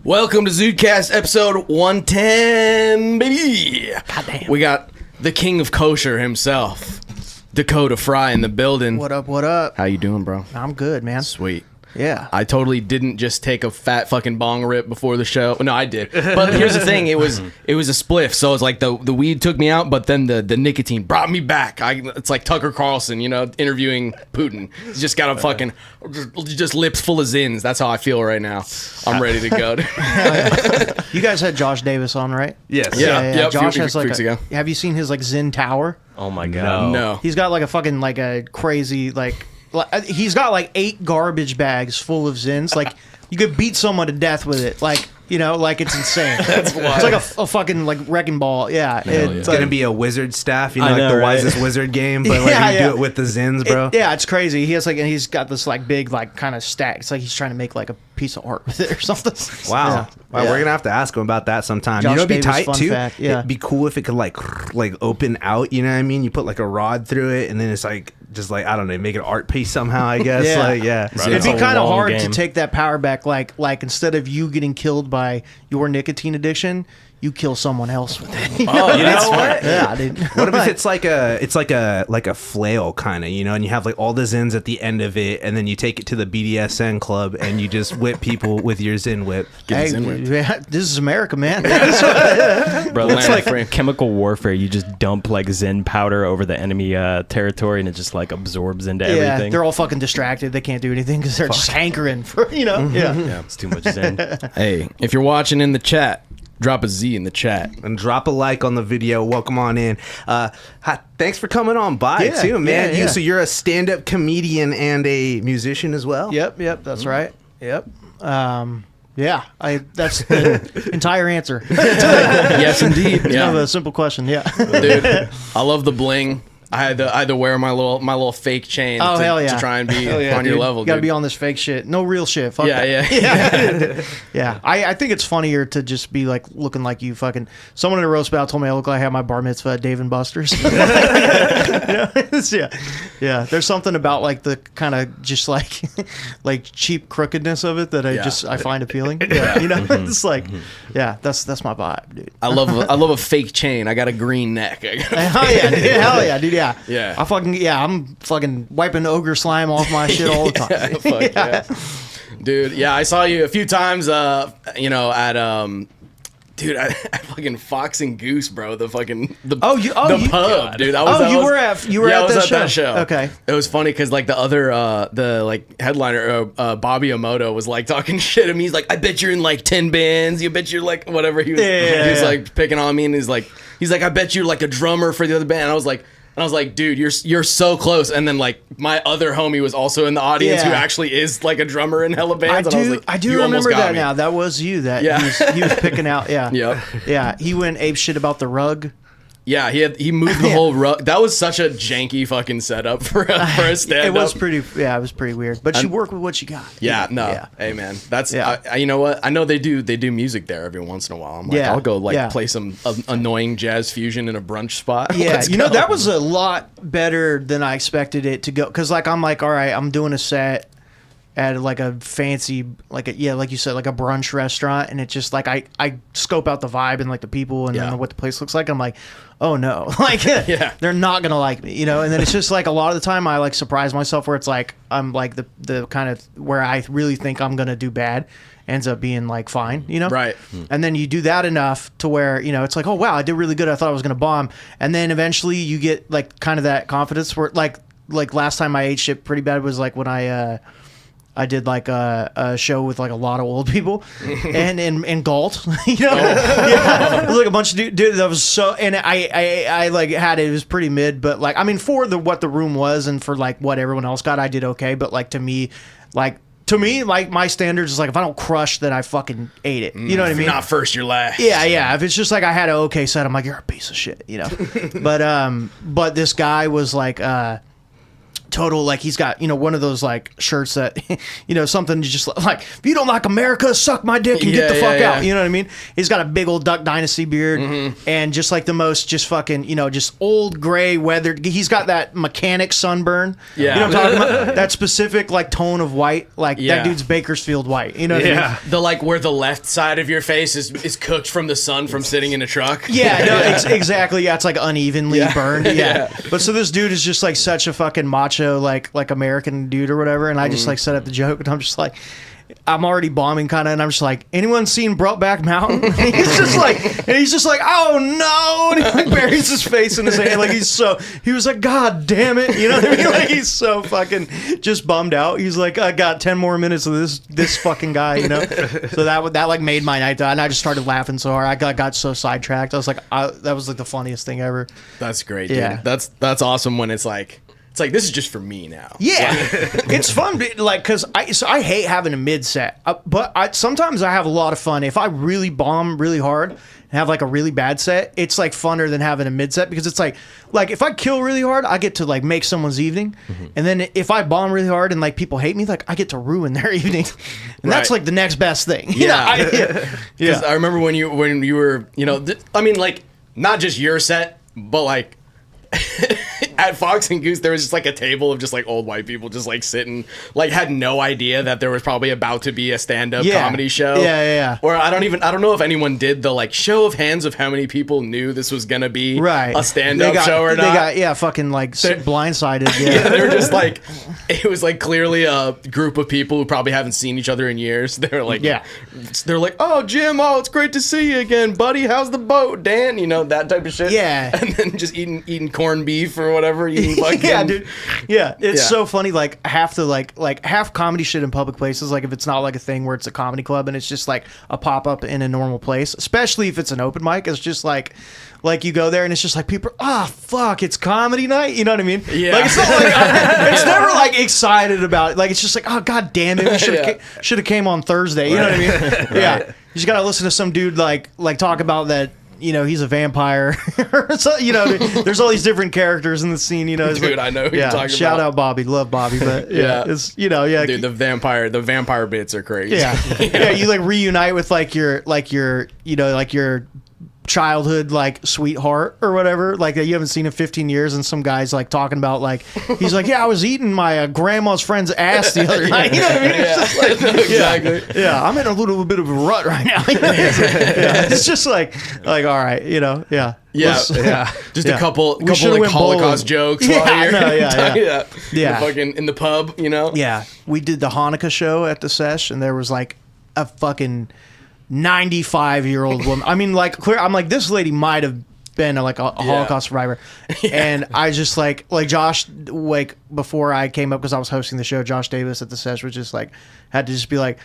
Welcome to ZUDECAST episode 110, baby. Goddamn. We got the king of kosher himself, Dakota Fry, in the building. What up, what up? How you doing, bro? I'm good, man. Sweet. Yeah. I totally didn't just take a fat fucking bong rip before the show. No, I did. But here's the thing: it was a spliff. So it's like the weed took me out, but then the nicotine brought me back. It's like Tucker Carlson, interviewing Putin. He's just got a fucking just lips full of zins. That's how I feel right now. I'm ready to go. You guys had Josh Davis on, right? Yes. Yeah. Yep, Josh few has like weeks ago. have you seen his like Zin tower? Oh my god. No. He's got like a fucking like a crazy he's got like 8 garbage bags full of Zins. Like you could beat someone to death with it. Like it's insane. That's wild. It's like a fucking like wrecking ball. Yeah. It's gonna be a wizard staff, I know, the right? wisest wizard game, but like you do it with the Zins, bro. It's crazy. He has like, and he's got this like big like kind of stack. It's like he's trying to make like a piece of art with it or something. Wow. Yeah. Wow, Yeah. we're gonna have to ask him about that sometime. Josh It'd be Davis, tight fun too. fact, yeah. It'd be cool if it could like open out. You know what I mean? You put like a rod through it, and then it's like just like I don't know, make an art piece somehow. I guess. Yeah. Right. It'd be It's a kind of long hard game. to take that power back. Like instead of you getting killed by your nicotine addiction, you kill someone else with it. Oh, you know what? Yeah, dude. What if it's like a flail kind of, and you have like all the Zins at the end of it, and then you take it to the BDSM club and you just whip people with your Zin whip. Get the Zin whip. Yeah, this is America, man. Bro, it's Land like chemical warfare. You just dump like Zen powder over the enemy territory, and it just like absorbs into Yeah, everything. they're all fucking distracted. They can't do anything because they're just hankering for, Yeah. Yeah, it's too much Zen. Hey, if you're watching in the chat, drop a Z in the chat. And drop a like on the video. Welcome on in. Thanks for coming on by Yeah, too, man. yeah. So you're a stand-up comedian and a musician as well. Yep, that's right. Yep. Yeah, that's the entire answer. Yes, indeed. Kind of Yeah, a simple question. Yeah. dude. I love the bling. I had to wear my little fake chain Oh, hell yeah. to try and be on your Dude, level. you gotta dude. be on this fake shit. No real shit. Fuck that. Yeah. Yeah. I think it's funnier to just be like looking like you fucking. Someone in a roast battle told me I look like I had my bar mitzvah at Dave and Buster's. Yeah. There's something about like the kind of just like cheap crookedness of it that I find appealing. Yeah. It's like, yeah, that's my vibe, dude. I love a fake chain. I got a green neck. Hell yeah, dude. Yeah. Yeah. I'm fucking wiping ogre slime off my shit all the time. Yeah, fuck yeah. Dude, yeah, I saw you a few times, at dude, I fucking Fox and Goose, bro. The pub, dude. I was at that show. Okay. It was funny because like the other headliner, Bobby Emoto, was like talking shit at me. He's like, I bet you're in like 10 bands. You bet you're like whatever. He was like picking on me, and he's like, I bet you're like a drummer for the other band. And I was like, dude, you're so close. And then like my other homie was also in the audience who actually is like a drummer in hella bands. I do remember that now. That was you. He was picking out. Yeah. Yep. Yeah. He went ape shit about the rug. Yeah, he moved the whole rug. That was such a janky fucking setup for a stand-up. It was pretty weird. But you work with what you got. Yeah, no. Yeah. Hey man, that's you know what? I know they do music there every once in a while. I'm like, I'll go play some annoying jazz fusion in a brunch spot. Yeah, Let's go. that was a lot better than I expected it to go. Because like I'm like, all right, I'm doing a set at like a fancy, like you said, like a brunch restaurant, and it's just like I scope out the vibe and like the people and then what the place looks like. I'm like, oh no, like they're not gonna like me, And then it's just like a lot of the time I like surprise myself where it's like I'm like the kind of where I really think I'm gonna do bad ends up being like fine, Right. And then you do that enough to where it's like, oh wow, I did really good. I thought I was gonna bomb, and then eventually you get like kind of that confidence where like last time I ate shit pretty bad was like when I did like a show with like a lot of old people and in Galt, It was like a bunch of dude that was so, and I like had it was pretty mid, but like, I mean, for what the room was and for like what everyone else got, I did okay. But like to me, like my standards is like, if I don't crush, then I fucking ate it. You know what I mean? If you're not first, you're last. Yeah. If it's just like I had an okay set, I'm like, you're a piece of shit, But this guy was like, total, like, he's got, one of those, like, shirts that, something just like, if you don't like America, suck my dick and get the fuck out. You know what I mean? He's got a big old Duck Dynasty beard and just like the most just fucking, just old gray weathered. He's got that mechanic sunburn. Yeah. You know what I'm talking about? That specific, like, tone of white. Like, that dude's Bakersfield white. You know what I mean? The, like, where the left side of your face is cooked from the sun from sitting in a truck. Yeah, no, exactly. Yeah, it's like unevenly burned. Yeah. But so this dude is just like such a fucking macho, like American dude or whatever. And I just like set up the joke, and I'm just like, I'm already bombing kind of, and I'm just like, anyone seen Brokeback Mountain? And he's just like, oh no, and he like buries his face in his hand, like he was like, God damn it, you know what I mean? Like he's so fucking just bummed out. He's like, I got 10 more minutes of this fucking guy, So that like made my night, and I just started laughing so hard. I got so sidetracked. I was like, that was like the funniest thing ever. That's great, dude. Yeah. That's awesome when it's like this is just for me now. Yeah, it's fun, like, because I hate having a mid set, but sometimes I have a lot of fun if I really bomb really hard and have like a really bad set. It's like funner than having a mid set, because it's like if I kill really hard, I get to like make someone's evening, and then if I bomb really hard and like people hate me, like I get to ruin their evening, and that's like the next best thing. Because I remember when you were I mean, like, not just your set, but like. At Fox and Goose, there was just like a table of just like old white people just like sitting, like had no idea that there was probably about to be a stand-up comedy show. Yeah. Or I don't know if anyone did the like show of hands of how many people knew this was gonna be a stand-up show or not. They got fucking like blindsided. Yeah, they were just like, it was like clearly a group of people who probably haven't seen each other in years. They're like, they're like, oh Jim, oh it's great to see you again, buddy. How's the boat, Dan? That type of shit. Yeah, and then just eating corned beef or whatever. Yeah, dude. Yeah, it's so funny. Like half the like half comedy shit in public places. Like if it's not like a thing where it's a comedy club and it's just like a pop up in a normal place, especially if it's an open mic, it's just like you go there and it's just like people, fuck, it's comedy night. You know what I mean? Yeah. Like it's not like it's never like excited about it. Like it's just like, oh god damn it, we should have came on Thursday. You know what I mean? Yeah. You just gotta listen to some dude like talk about that. He's a vampire. So, there's all these different characters in the scene. Dude, like, I know who you're talking about. Shout out Bobby, love Bobby, but it's dude, the vampire bits are crazy. Yeah, you like reunite with like your childhood like sweetheart or whatever, like that you haven't seen in 15 years, and some guy's like talking about like he's like, I was eating my grandma's friend's ass the other night. You know what I mean? It's just like, exactly. Yeah, I'm in a little bit of a rut right now. It's just like all right, just a couple like Holocaust jokes while you're fucking in the pub, Yeah, we did the Hanukkah show at the sesh, and there was like a fucking 95-year-old woman. I mean, like, clear. I'm like, this lady might have been a Holocaust survivor, and I just like Josh, like before I came up because I was hosting the show. Josh Davis at the sesh was just like had to just be like,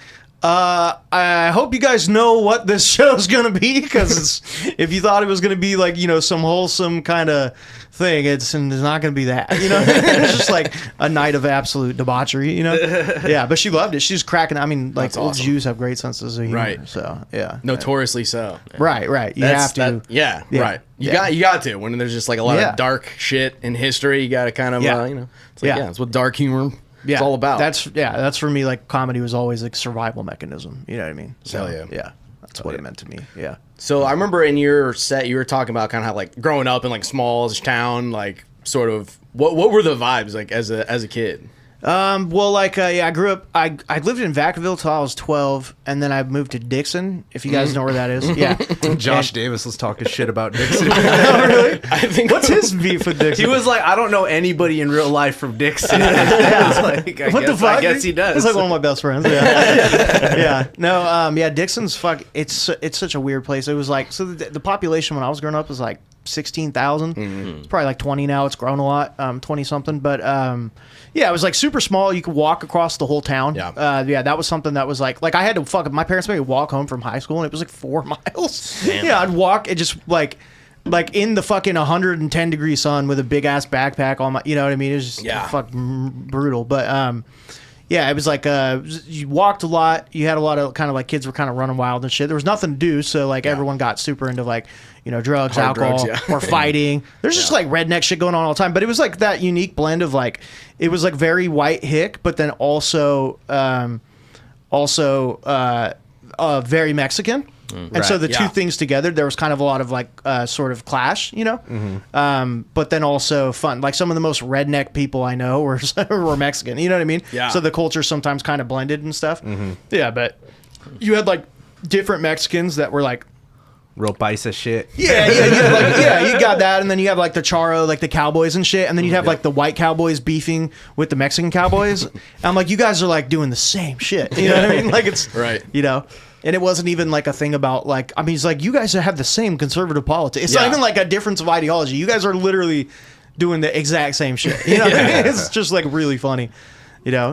I hope you guys know what this show's gonna be, because if you thought it was gonna be like some wholesome kind of thing, it's not gonna be that. It's just like a night of absolute debauchery. Yeah, but she loved it. She's cracking. I mean, like, old Jews have great senses of humor. Right. So yeah, notoriously so. Right. You have to. Right. You got to, when there's just like a lot of dark shit in history. You got to kind of it's like it's what dark humor. It's all about. That's for me. Like, comedy was always like survival mechanism. You know what I mean? So, hell yeah. That's what it meant to me. Yeah. So I remember in your set you were talking about kind of how like growing up in like small town, like sort of what were the vibes like as a kid? Well, like, I grew up, I lived in Vacaville till I was 12, and then I moved to Dixon, if you guys know where that is. Yeah. Josh Davis was talking shit about Dixon. Oh, really? I think what's his beef with Dixon? He was like, I don't know anybody in real life from Dixon. I guess he does. He's like one of my best friends. Yeah. Yeah. No, Dixon's it's such a weird place. It was like, so the population when I was growing up was like 16,000. It's probably like 20 now. It's grown a lot, 20 something. But it was like super small. You could walk across the whole town. Yeah, that was something that was like I had to my parents made me walk home from high school, and it was like 4 miles. Damn. Yeah, I'd walk. It just like in the fucking 110 degree sun with a big ass backpack on my. You know what I mean? It was just fucking brutal. But yeah, it was like you walked a lot. You had a lot of kind of like kids were kind of running wild and shit. There was nothing to do, so like everyone got super into like drugs, Hard alcohol, drugs, yeah. or fighting. There's just like redneck shit going on all the time. But it was like that unique blend of like it was like very white hick, but then also very Mexican. And so the two things together, there was kind of a lot of like sort of clash, but then also fun. Like some of the most redneck people I know were Mexican. You know what I mean? Yeah. So the culture sometimes kind of blended and stuff. Yeah, but you had like different Mexicans that were like Real paisa shit. Yeah, you got that, and then you have like the charro, like the cowboys and shit, and then you'd have like the white cowboys beefing with the Mexican cowboys. And I'm like, you guys are like doing the same shit. You know what I mean? Like it's right. And it wasn't even like a thing about like, I mean, it's like you guys have the same conservative politics. It's not even like a difference of ideology. You guys are literally doing the exact same shit. You know what I mean? It's just like really funny.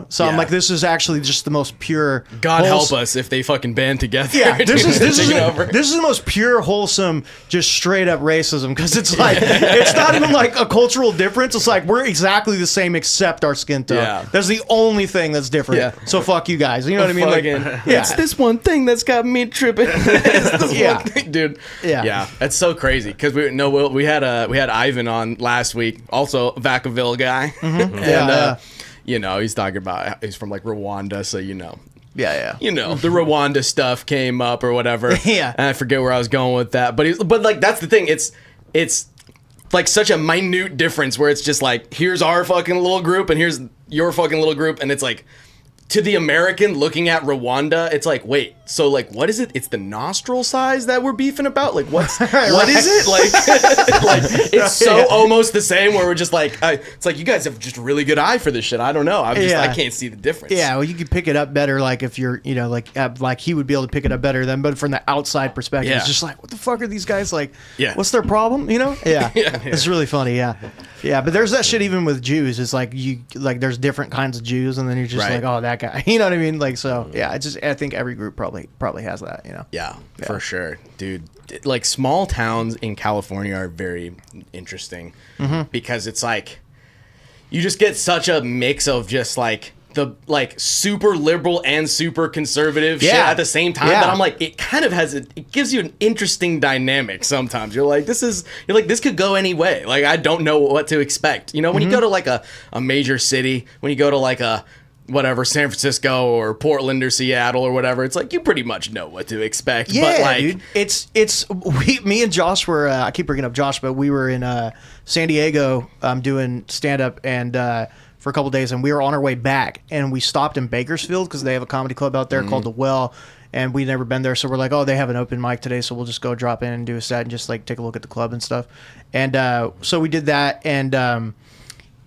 So I'm like, this is actually just the most pure. God help us if they fucking band together. Yeah, this is the most pure, wholesome, just straight up racism, because it's like it's not even like a cultural difference. It's like we're exactly the same except our skin tone. Yeah. That's the only thing that's different. Yeah. So fuck you guys. You know what I mean? Like, it's this one thing that's got me tripping. Yeah, dude. Yeah, that's so crazy because we had Ivan on last week, also a Vacaville guy, and he's talking about he's from like Rwanda, so yeah. The Rwanda stuff came up or whatever. Yeah, and I forget where I was going with that, but like that's the thing. It's like such a minute difference where it's just like here's our fucking little group and here's your fucking little group, and it's like. To the American looking at Rwanda, it's like, wait, so like, what is it? It's the nostril size that we're beefing about? Like, what is it? Like, it's so almost the same where we're just like, it's like, you guys have just a really good eye for this shit. I don't know. I can't see the difference. Yeah, well, you could pick it up better, like if you're, like he would be able to pick it up better than, but from the outside perspective, it's just like, what the fuck are these guys like? Yeah. What's their problem? Yeah. It's really funny. Yeah, but there's that shit even with Jews. It's like there's different kinds of Jews, and then you're just like, oh, that guy. You know what I mean? Like, so yeah, I think every group probably has that. Yeah, for sure, dude. Like small towns in California are very interesting because it's like you just get such a mix of just like the like super liberal and super conservative shit at the same time that I'm like, it kind of it gives you an interesting dynamic sometimes. You're like, this could go any way. Like, I don't know what to expect. When you go to like a major city, when you go to like a whatever, San Francisco or Portland or Seattle or whatever, it's like you pretty much know what to expect. Yeah, but like, dude, me and Josh were I keep bringing up Josh, but we were in San Diego doing stand up and for a couple days, and we were on our way back, and we stopped in Bakersfield because they have a comedy club out there called The Well, and we'd never been there, so we're like, oh, they have an open mic today, so we'll just go drop in and do a set and just like take a look at the club and stuff. And so we did that, and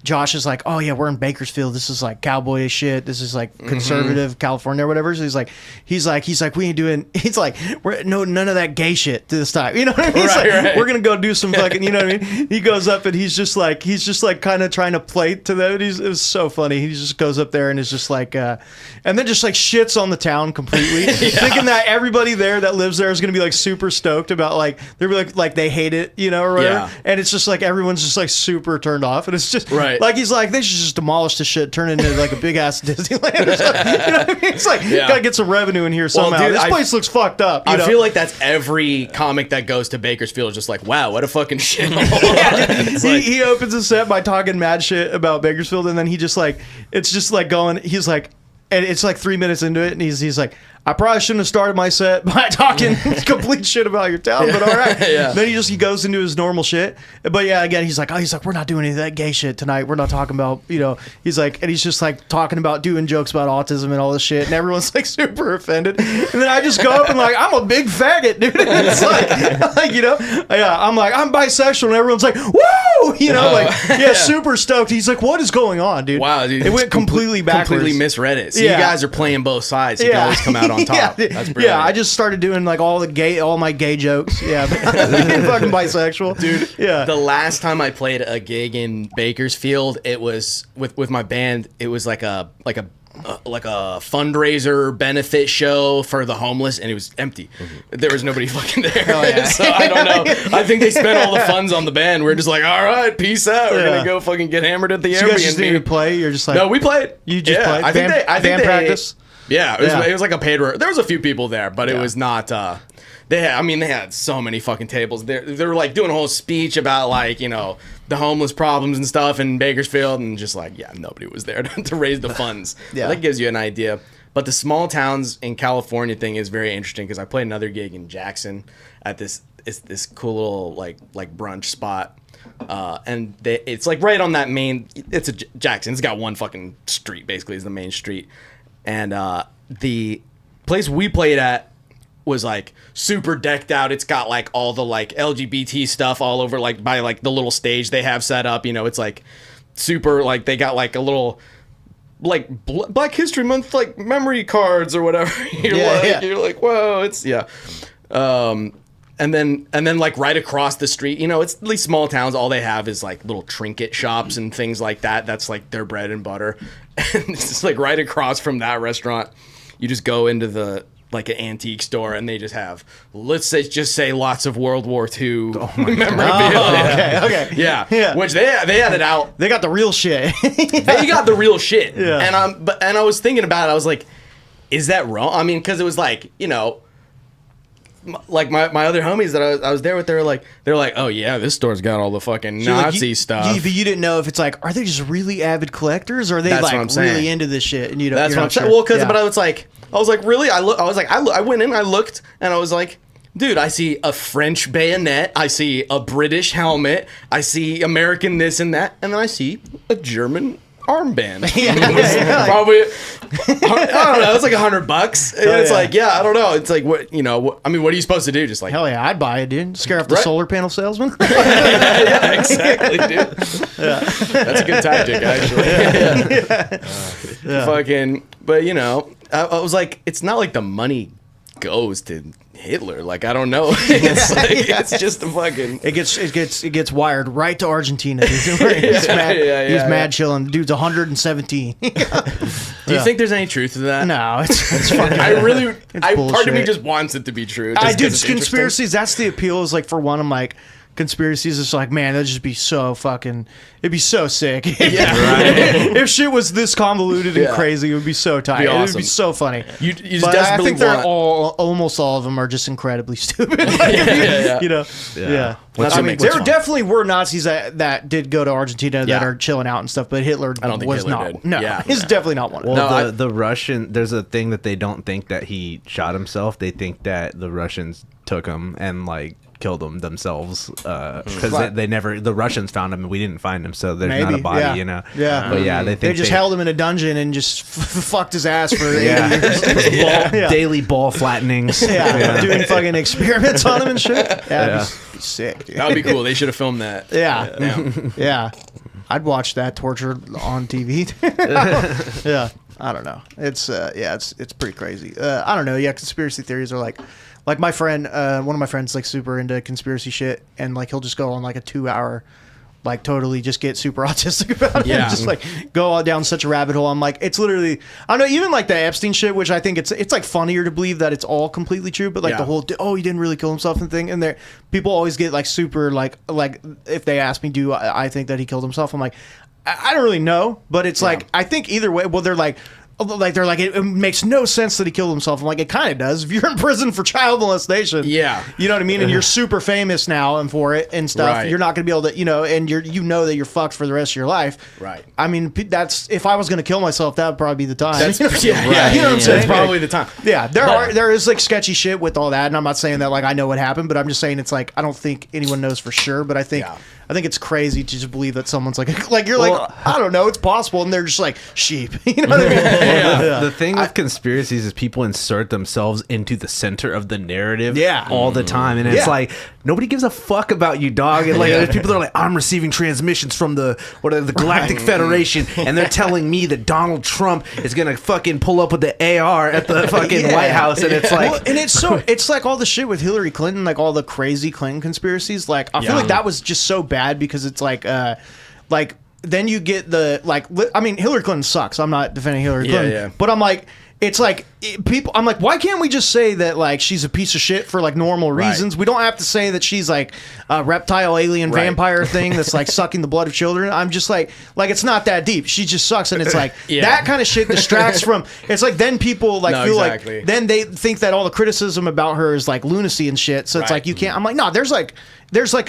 Josh is like, oh yeah, we're in Bakersfield. This is like cowboy shit. This is like conservative California or whatever. So he's like, we ain't doing. He's like, none of that gay shit this time. You know what I mean? Right. We're gonna go do some fucking. You know what I mean? He goes up and he's just like kind of trying to play to them. It was so funny. He just goes up there and is just like, and then just like shits on the town completely, thinking that everybody there that lives there is gonna be like super stoked about like they're like they hate it, or whatever. Yeah. And it's just like everyone's just like super turned off, and it's just right. Like he's like, they should just demolish the shit, turn it into like a big ass Disneyland or something. You know what I mean? It's like, gotta get some revenue in here somehow. Well, dude, this place looks fucked up. I feel like that's every comic that goes to Bakersfield is just like, wow, what a fucking shit. He opens a set by talking mad shit about Bakersfield, and then he just like, it's just like going, he's like, and it's like 3 minutes into it, and he's like, I probably shouldn't have started my set by talking complete shit about your town, but all right. Then he goes into his normal shit. But yeah, again, he's like, we're not doing any of that gay shit tonight. We're not talking about, he's like, and he's just like talking about doing jokes about autism and all this shit, and everyone's like super offended. And then I just go up and like, I'm a big faggot, dude. And it's like, I'm like, I'm bisexual, and everyone's like, woo, super stoked. He's like, what is going on, dude? Wow, dude. It went completely backwards. Completely misread it. So you guys are playing both sides. You can always come out on top. That's brilliant. I just started doing like all my gay jokes. Yeah, fucking bisexual, dude. Yeah. The last time I played a gig in Bakersfield, it was with my band. It was like a like a fundraiser benefit show for the homeless, and it was empty. There was nobody fucking there. yeah. So I don't know. I think they spent all the funds on the band. We're just like, all right, peace out. We're gonna go fucking get hammered at the So Airbnb. you guys just didn't play. You're just like, No, we played. You just played. I think Band they practice. Yeah, it was like a paid work. There was a few people there, but it was not. They had so many fucking tables. They were like doing a whole speech about like, you know, the homeless problems and stuff in Bakersfield, and just like, yeah, nobody was there to raise the funds. Yeah. That gives you an idea. But the small towns in California thing is very interesting because I played another gig in Jackson at this cool little like brunch spot. And it's like right on that main. It's a Jackson. It's got one fucking street basically is the main street, and the place we played at was like super decked out. It's got like all the like LGBT stuff all over, like by like the little stage they have set up. You know, it's like super like they got like a little like Black History Month like memory cards or whatever. You're like, whoa, it's And then like right across the street, you know, it's at least small towns, all they have is like little trinket shops and things like that. That's like their bread and butter. And it's just like right across from that restaurant, you just go into the like an antique store and they just have, let's say lots of World War II memorabilia. Okay. Yeah. Which they had it out. They got the real shit. They got the real shit. Yeah. And I was thinking about it. I was like, is that wrong? I mean, because it was like, you know, like my other homies that I was there with, they're like, oh yeah, this store's got all the fucking Nazi stuff. But you didn't know if it's like, are they just really avid collectors, or are they That's like what I'm saying. really into this shit? And you know, That's what I'm saying. Well, because but I was like, really? I went in, I looked, and I was like, dude, I see a French bayonet, I see a British helmet, I see American this and that, and then I see a German armband. Probably, I don't know. It's like $100. And it's like, yeah, I don't know. It's like, what, you know, I mean, what are you supposed to do? Just like, hell yeah, I'd buy it, dude. Scare off the solar panel salesman. yeah, exactly, dude. That's a good tactic, actually. Fucking, but you know, I was like, it's not like the money goes to Hitler. Like, I don't know. It's like, it's just a fucking. It gets wired right to Argentina. Dude. He's mad chilling. The dude's 117. Do you think there's any truth to that? No, it's fucking. Part of me just wants it to be true. I do. Conspiracies. That's the appeal. Is like, for one, I'm like, conspiracies is like, man, that'd just be so fucking. It'd be so sick. Yeah, right. If shit was this convoluted and crazy, it would be so tight. Awesome. It would be so funny. You just but I think want... almost all of them are just incredibly stupid. Yeah. You know. Yeah. I mean, there definitely were Nazis that did go to Argentina that are chilling out and stuff, but Hitler I don't think was Hitler not. did. No, he's definitely not one. Well, the Russian, there's a thing that they don't think that he shot himself. They think that the Russians took him and like killed him themselves because the Russians found him and we didn't find him, so there's not a body, you know. Yeah, but yeah, they just held him in a dungeon and just fucked his ass for 80 years. Daily ball flattenings. Doing fucking experiments on him and shit. That'd be sick, dude. That would be cool. They should have filmed that. Yeah. I'd watch that torture on TV. Yeah. I don't know. It's it's pretty crazy. I don't know. Yeah, conspiracy theories are like my friend, one of my friends, like super into conspiracy shit, and like he'll just go on like a 2-hour, like totally just get super autistic about it. Yeah. And just like go down such a rabbit hole. I'm like, it's literally, I don't know, even like the Epstein shit, which I think it's like funnier to believe that it's all completely true, but like the whole, oh, he didn't really kill himself and thing. And there, people always get like super like if they ask me, do I think that he killed himself? I'm like, I don't really know, but it's like, I think either way, well, they're like, it makes no sense that he killed himself. I'm like, it kind of does. If you're in prison for child molestation, you know what I mean, and you're super famous now and for it and stuff, you're not going to be able to, you know, and you know that you're fucked for the rest of your life. Right. I mean, that's, if I was going to kill myself, that would probably be the time. You know what I'm saying? That's probably the time. Yeah, there is like sketchy shit with all that, and I'm not saying that like I know what happened, but I'm just saying it's like I don't think anyone knows for sure, but I think it's crazy to just believe that someone's like you're like, I don't know, it's possible, and they're just like sheep. You know what I mean? The thing with conspiracies is people insert themselves into the center of the narrative all the time, and it's like nobody gives a fuck about you, dog. And like there's people that are like, I'm receiving transmissions from the Galactic Federation, and they're telling me that Donald Trump is gonna fucking pull up with the AR at the fucking White House, and it's like, and it's like all the shit with Hillary Clinton, like all the crazy Clinton conspiracies. Like I feel like that was just so bad because it's like then you get the I mean, Hillary Clinton sucks. I'm not defending Hillary Clinton, but I'm like, it's like people. I'm like, why can't we just say that like she's a piece of shit for like normal reasons? We don't have to say that she's like a reptile, alien, vampire thing that's like sucking the blood of children. I'm just like it's not that deep. She just sucks, and it's like that kind of shit distracts from. It's like then people like feel like then they think that all the criticism about her is like lunacy and shit. So it's like you can't. I'm like, no, there's like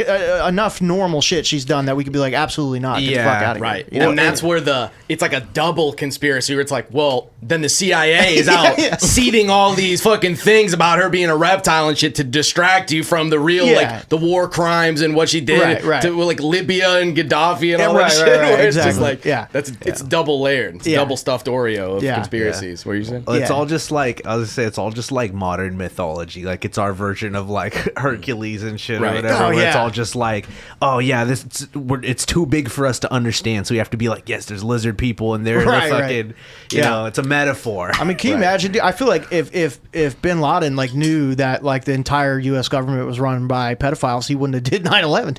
enough normal shit she's done that we could be like, absolutely not. Get the fuck out of here. You know, and that's where it's like a double conspiracy where it's like, well, then the CIA is out seeding all these fucking things about her being a reptile and shit to distract you from the real, like, the war crimes and what she did to, like, Libya and Gaddafi and all that shit. Where it's just like, it's double layered. It's double stuffed Oreo of conspiracies. What are you saying? Well, it's all just like, I was gonna say, it's all just like modern mythology. Like, it's our version of, like, Hercules and shit or whatever. It's all just like, it's too big for us to understand, so we have to be like, yes, there's lizard people and they're fucking, you know, it's a metaphor. I mean, can you imagine? I feel like if Bin Laden like knew that like the entire U.S. government was run by pedophiles, he wouldn't have did 9/11.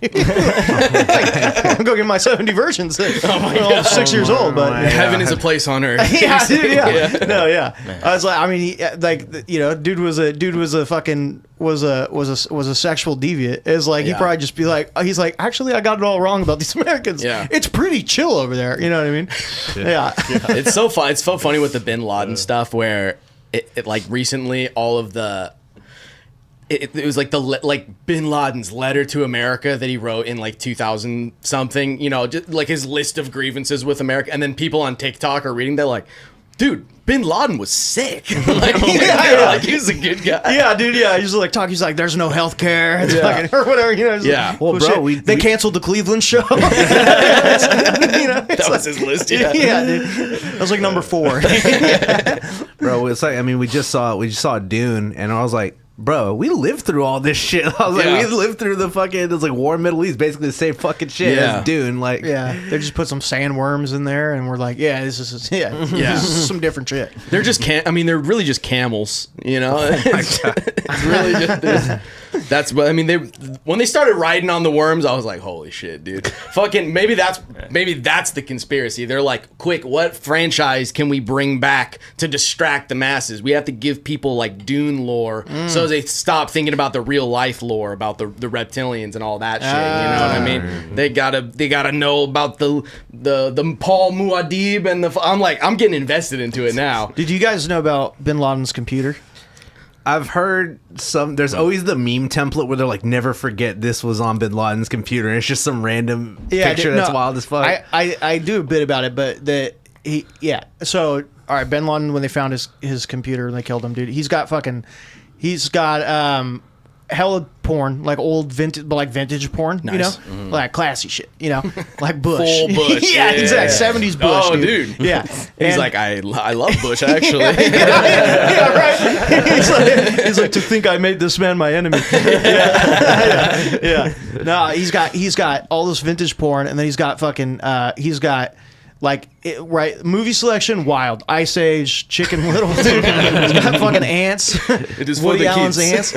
I'm going to get my 70 virgins. I'm 6 years old, but heaven is a place on earth. No, I was like, I mean, dude was a fucking was a sexual deviant. Is like he'd probably just be like, he's like, actually, I got it all wrong about these Americans. It's pretty chill over there. You know what I mean? It's so fun. It's so funny with the Bin Laden stuff where it like recently all of the. It was like like Bin Laden's letter to America that he wrote in like 2000 something, you know, just like his list of grievances with America, and then people on TikTok are reading that like, dude, Bin Laden was sick. Like, like he was a good guy. Yeah, dude. Yeah, he's like talking. He's like, "There's no health care," or whatever. You know. Like, well, bro, they canceled the Cleveland show. That was his list. Yeah, dude. That was like number 4. Bro, it's like, I mean, we just saw Dune, and I was like, bro, we lived through all this shit. I was like, we lived through the fucking, it's like war in the Middle East, basically the same fucking shit as Dune. Like, they just put some sandworms in there, and we're like, this is this is some different shit. They're just they're really just camels, you know. It's really just that's what I mean. When they started riding on the worms, I was like, holy shit, dude. Fucking maybe that's the conspiracy. They're like, quick, what franchise can we bring back to distract the masses? We have to give people like Dune lore so they stop thinking about the real life lore about the reptilians and all that shit. You know what I mean? They gotta know about the Paul Muad'Dib and I'm getting invested into it now. Did you guys know about Bin Laden's computer? I've heard there's always the meme template where they're like, never forget this was on Bin Laden's computer, and it's just some random picture that's wild as fuck. I do a bit about it, but so all right, Bin Laden, when they found his computer and they killed him, dude, he's got hella porn, like old vintage porn, you know, like classy shit, you know, like Bush. Full Bush. Exactly. 70s Bush. Oh, dude. Yeah. He's like, I love Bush actually. Right. He's like, to think I made this man my enemy. No, he's got all this vintage porn, and then he's got fucking movie selection, wild. Ice Age, Chicken Little, dude. He's got fucking ants. It is Woody Allen's ants.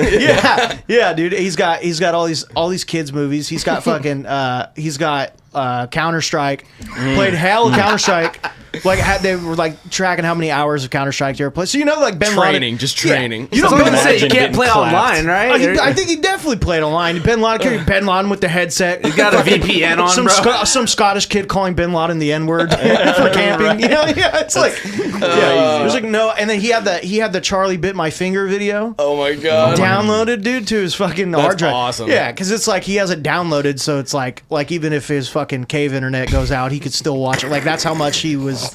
Yeah, dude. He's got all these kids movies. He's got fucking Counter Strike. Played hell Counter Strike. Like they were like tracking how many hours of Counter Strike you ever played. So you know, like Ben Laden, just training. You don't say you can't play online, right? I think he definitely played online. Ben Laden with the headset. He got a VPN on, some Scottish kid calling Bin Laden the N-word for camping. You know, it's like it was like no. And then he had the Charlie Bit My Finger video. Oh my god! Downloaded, dude, to his fucking hard drive. Awesome. Yeah, because it's like he has it downloaded, so it's like even if his fucking cave internet goes out, he could still watch it. Like that's how much he was.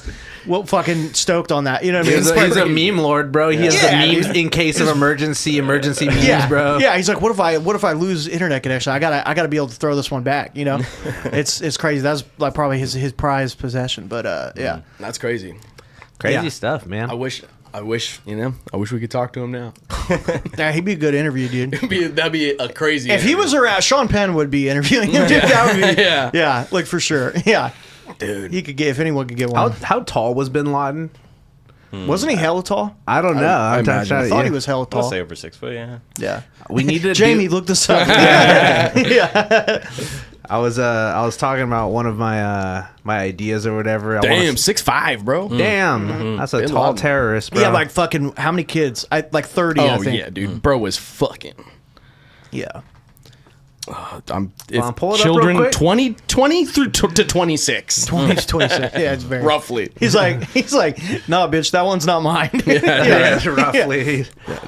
Well, fucking stoked on that. You know what I mean? He's a meme lord, bro. He has the memes in case of emergency memes, bro. Yeah, he's like, what if I lose internet connection? I gotta be able to throw this one back. You know, it's crazy. That's like probably his prized possession. But that's crazy. Crazy stuff, man. I wish we could talk to him now. Yeah, he'd be a good interview, dude. That'd be a crazy. If interview. He was around, Sean Penn would be interviewing him. Dude, that would be, yeah, like for sure. Yeah. Dude, he could get if anyone could get one. How tall was Bin Laden? Wasn't he hella tall? I don't know. I thought he was hella tall. I'll say over 6 foot. Yeah. Yeah. We need to. Jamie, look this up. I was talking about one of my my ideas or whatever. Damn, 6'5", bro. Damn, that's a Bin tall Laden. terrorist, bro. Yeah, like fucking how many kids? Like 30. I Oh think. yeah, dude. Bro was fucking. Yeah. It's pull it up children real quick. 20 through to 26. 20 to 26. Yeah, it's very Roughly. He's like, nah, bitch, that one's not mine. yeah, roughly.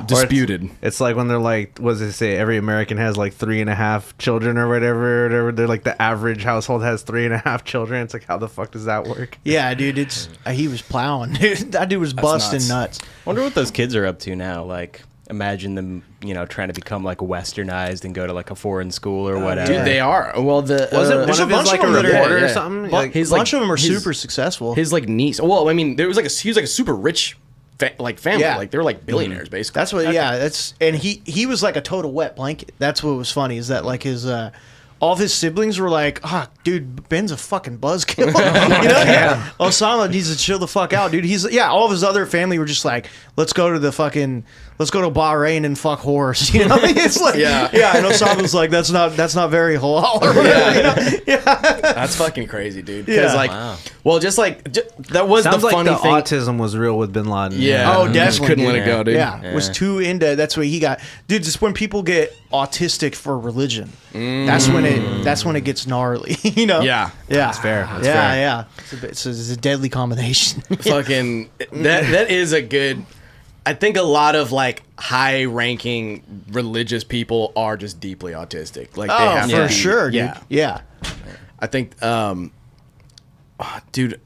Disputed. It's like when they're like, what does it say? Every American has like 3.5 children or whatever. They're like the average household has 3.5 children. It's like, how the fuck does that work? Yeah, dude, it's he was plowing. Dude, that dude was busting nuts. Wonder what those kids are up to now. Like, imagine them, trying to become like westernized and go to like a foreign school or whatever. Dude, they are. Well, the Wasn't there's one a of his bunch like of a them that are- reporter yeah, or yeah. something? A Like, bunch of them are his- super successful. his like niece. Well, I mean, he was like a super rich family. Yeah. Like they were like billionaires basically. That's what. Yeah, that's and he was like a total wet blanket. That's what was funny is that like his all of his siblings were like, dude, Ben's a fucking buzzkill. Yeah. Osama needs to chill the fuck out, dude. All of his other family were just like, let's go to Bahrain and fuck whores. It's like, Yeah. And Osama was like, that's not very halal. Or whatever, That's fucking crazy, dude. Because Yeah. well, that was sounds the like funny the thing. autism was real with Bin Laden. Yeah. Oh, He just definitely, couldn't let dude. it go, dude. Yeah, was too into. That's what he got, dude. Just when people get autistic for religion, that's when it gets gnarly. Yeah. That's fair. That's yeah, fair. yeah. It's a deadly combination. Fucking that is a good. I think a lot of like high-ranking religious people are just deeply autistic. Like they have to for be- sure, dude. Yeah. Yeah. I think, dude,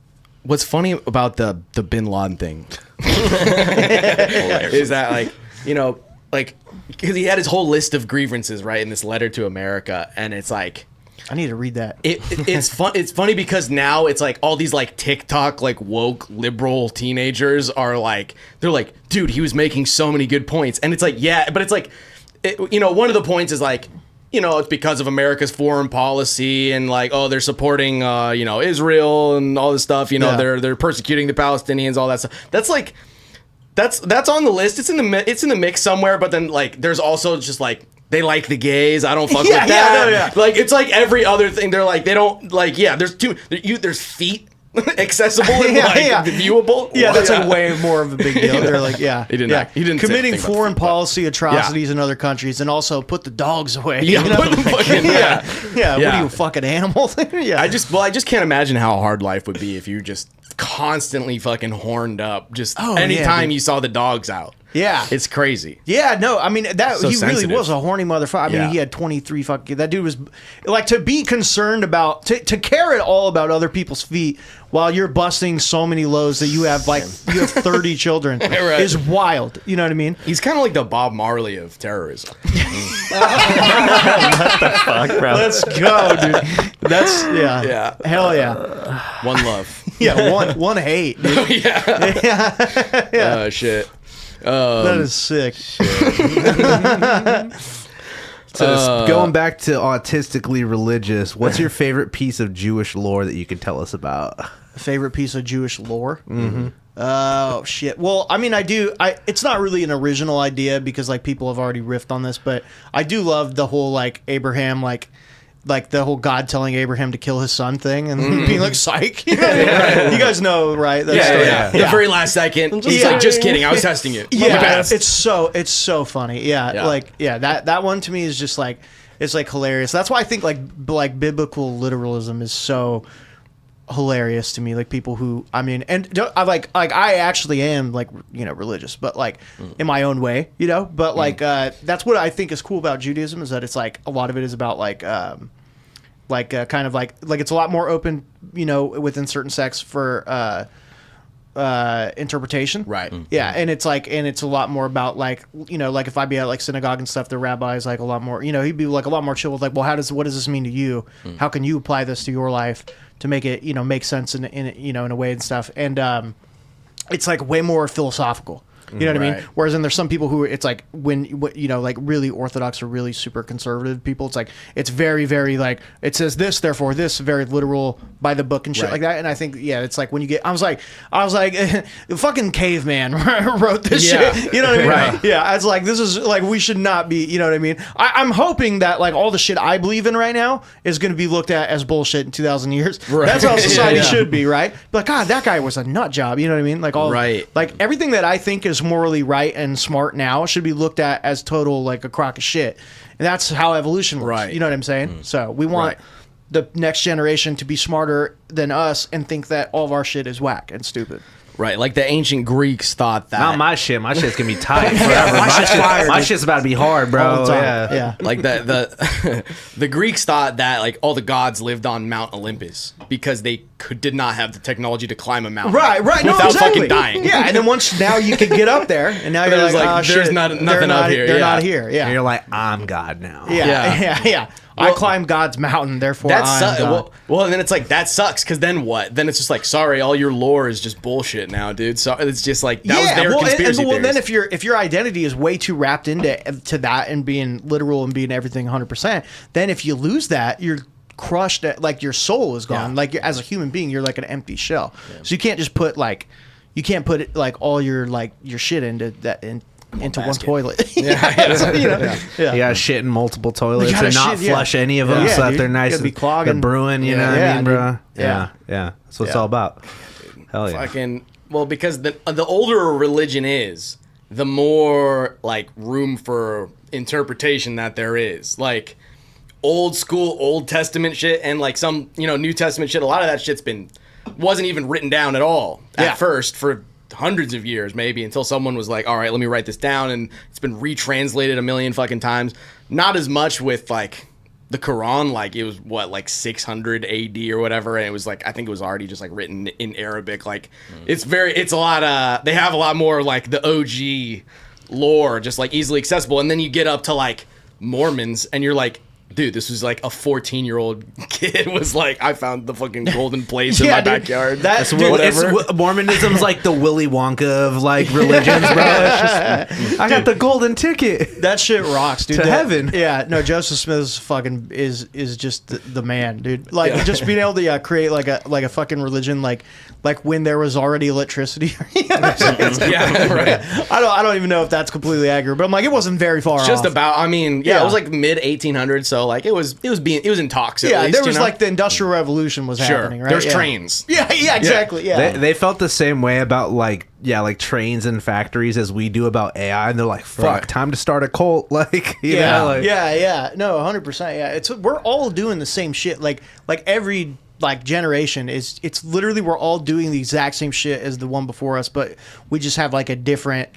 what's funny about the Bin Laden thing is that because he had his whole list of grievances right in this letter to America, and it's like. I need to read that. It's fun. It's funny because now it's like all these like TikTok like woke liberal teenagers are like they're like, dude, he was making so many good points, and it's like but it's like, one of the points is like, it's because of America's foreign policy and like they're supporting Israel and all this stuff. They're persecuting the Palestinians, all that stuff. That's like that's on the list. It's in the mix somewhere, but then like there's also just like. They like the gays. I don't fuck with that. Like it's like every other thing. They're like they don't like. Yeah, there's there's feet accessible and viewable. Yeah, that's like way more of a big deal. They're like, He didn't committing think about foreign feet, but- policy atrocities in other countries, and also put the dogs away. Yeah, put the fucking, yeah. What Yeah. are you, a fucking animal? Yeah, I just can't imagine how hard life would be if you just constantly fucking horned up. Just anytime dude. you saw the dogs out. Yeah. It's crazy. Yeah, no, I mean that So he sensitive. really was a horny motherfucker. I mean, Yeah. he had 23 fucking. That dude was like to be concerned about to care at all about other people's feet while you're busting so many loads that you have 30 children Right. is wild. You know what I mean? He's kind of like the Bob Marley of terrorism. Fuck, bro. Let's go, dude. That's Yeah. hell yeah, One love. yeah. One hate, dude. Oh shit. That is sick. So going back to autistically religious, what's your favorite piece of Jewish lore that you can tell us about? Favorite piece of Jewish lore? Mm-hmm. Oh shit. Well, I mean, it's not really an original idea because like people have already riffed on this, but I do love the whole like Abraham like the whole God telling Abraham to kill his son thing and being like psych. You guys know, right? That story. The very last second, he's like, just kidding. I was testing you. My Yeah, bad. it's so funny. Yeah. That one to me is just like it's like hilarious. That's why I think like biblical literalism is so hilarious to me. Like people who I like I actually am like religious, but like in my own way, But like that's what I think is cool about Judaism is that it's like a lot of it is about kind of like it's a lot more open, within certain sects for interpretation. Right. Yeah, and it's a lot more about like if I be at like synagogue and stuff, the rabbi's like a lot more, he'd be like a lot more chill with like, well, what does this mean to you? How can you apply this to your life to make it make sense in a way and stuff? And it's like way more philosophical. You know what I mean? Right. Whereas then there's some people who it's like when you know, like really orthodox or really super conservative people, it's like it's very, very like it says this, therefore this, very literal by the book and shit like that. And I think it's like when you get, I was like, the fucking caveman wrote this shit. You know what I mean? Right. Yeah, it's like this is like we should not be. You know what I mean? I'm hoping that like all the shit I believe in right now is going to be looked at as bullshit in 2,000 years. Right. That's how society should be, right? But God, that guy was a nut job. You know what I mean? Like all like everything that I think is morally right and smart now should be looked at as total like a crock of shit. And that's how evolution works. Right. You know what I'm saying? So we want the next generation to be smarter than us and think that all of our shit is whack and stupid. Right, like the ancient Greeks thought that. Not my shit. My shit's gonna be tight forever. my shit's about to be hard, bro. All the time. Yeah. Like the Greeks thought that like all the gods lived on Mount Olympus because they did not have the technology to climb a mountain. Right. No, without exactly. fucking dying. Yeah, and then once now you can get up there, and now you're There's like, like, oh, there's shit, nothing they're up not, here. They're Yeah. not here. Yeah. And you're like, I'm God now. Yeah. I climbed God's mountain, therefore That I'm sucks. God. Well, and then it's like that sucks because then what? Then it's just like, sorry, all your lore is just bullshit now, dude. So it's just like that was their conspiracy well, theories. then if your identity is way too wrapped into that and being literal and being everything 100%, then if you lose that, you're crushed. Like your soul is gone. Like as a human being, you're like an empty shell. So you can't just put like all your shit into that into one toilet. So, you know, Shit in multiple toilets gotta and not shit, flush any of them Yeah, so that dude. they're nice Gotta be and clogging. they're brewing, you know what I mean, bro? Yeah. That's what it's all about. Hell yeah. Fucking well, because the older a religion is, the more like room for interpretation that there is. Like old school Old Testament shit and like some New Testament shit. A lot of that shit's wasn't even written down at all at first for hundreds of years maybe until someone was like, all right, let me write this down, and it's been retranslated a million fucking times. Not as much with like the Quran, like it was like 600 AD or whatever, and it was like I think it was already just like written in Arabic. Like it's a lot they have a lot more like the OG lore just like easily accessible, and then you get up to like Mormons and you're like, dude, this was like a 14-year-old kid was like, I found the fucking golden place in my backyard. That's It's, Mormonism's like the Willy Wonka of like religions, bro. It's just, I got the golden ticket. That shit rocks, dude. To heaven. Yeah, no, Joseph Smith's fucking is just the man, dude. Like just being able to create like a fucking religion like when there was already electricity. Yeah, right. I don't even know if that's completely accurate, but I'm like it wasn't very far Just off. about. I mean, it was like mid 1800s, so like it was in talks. At least, there was like the Industrial Revolution was happening, right? There's trains. Yeah, exactly. Yeah. They felt the same way about like trains and factories as we do about AI, and they're like, fuck, time to start a cult. Like, you know, like, no, 100%. Yeah, we're all doing the same shit. Like every generation it's literally we're all doing the exact same shit as the one before us, but we just have like a different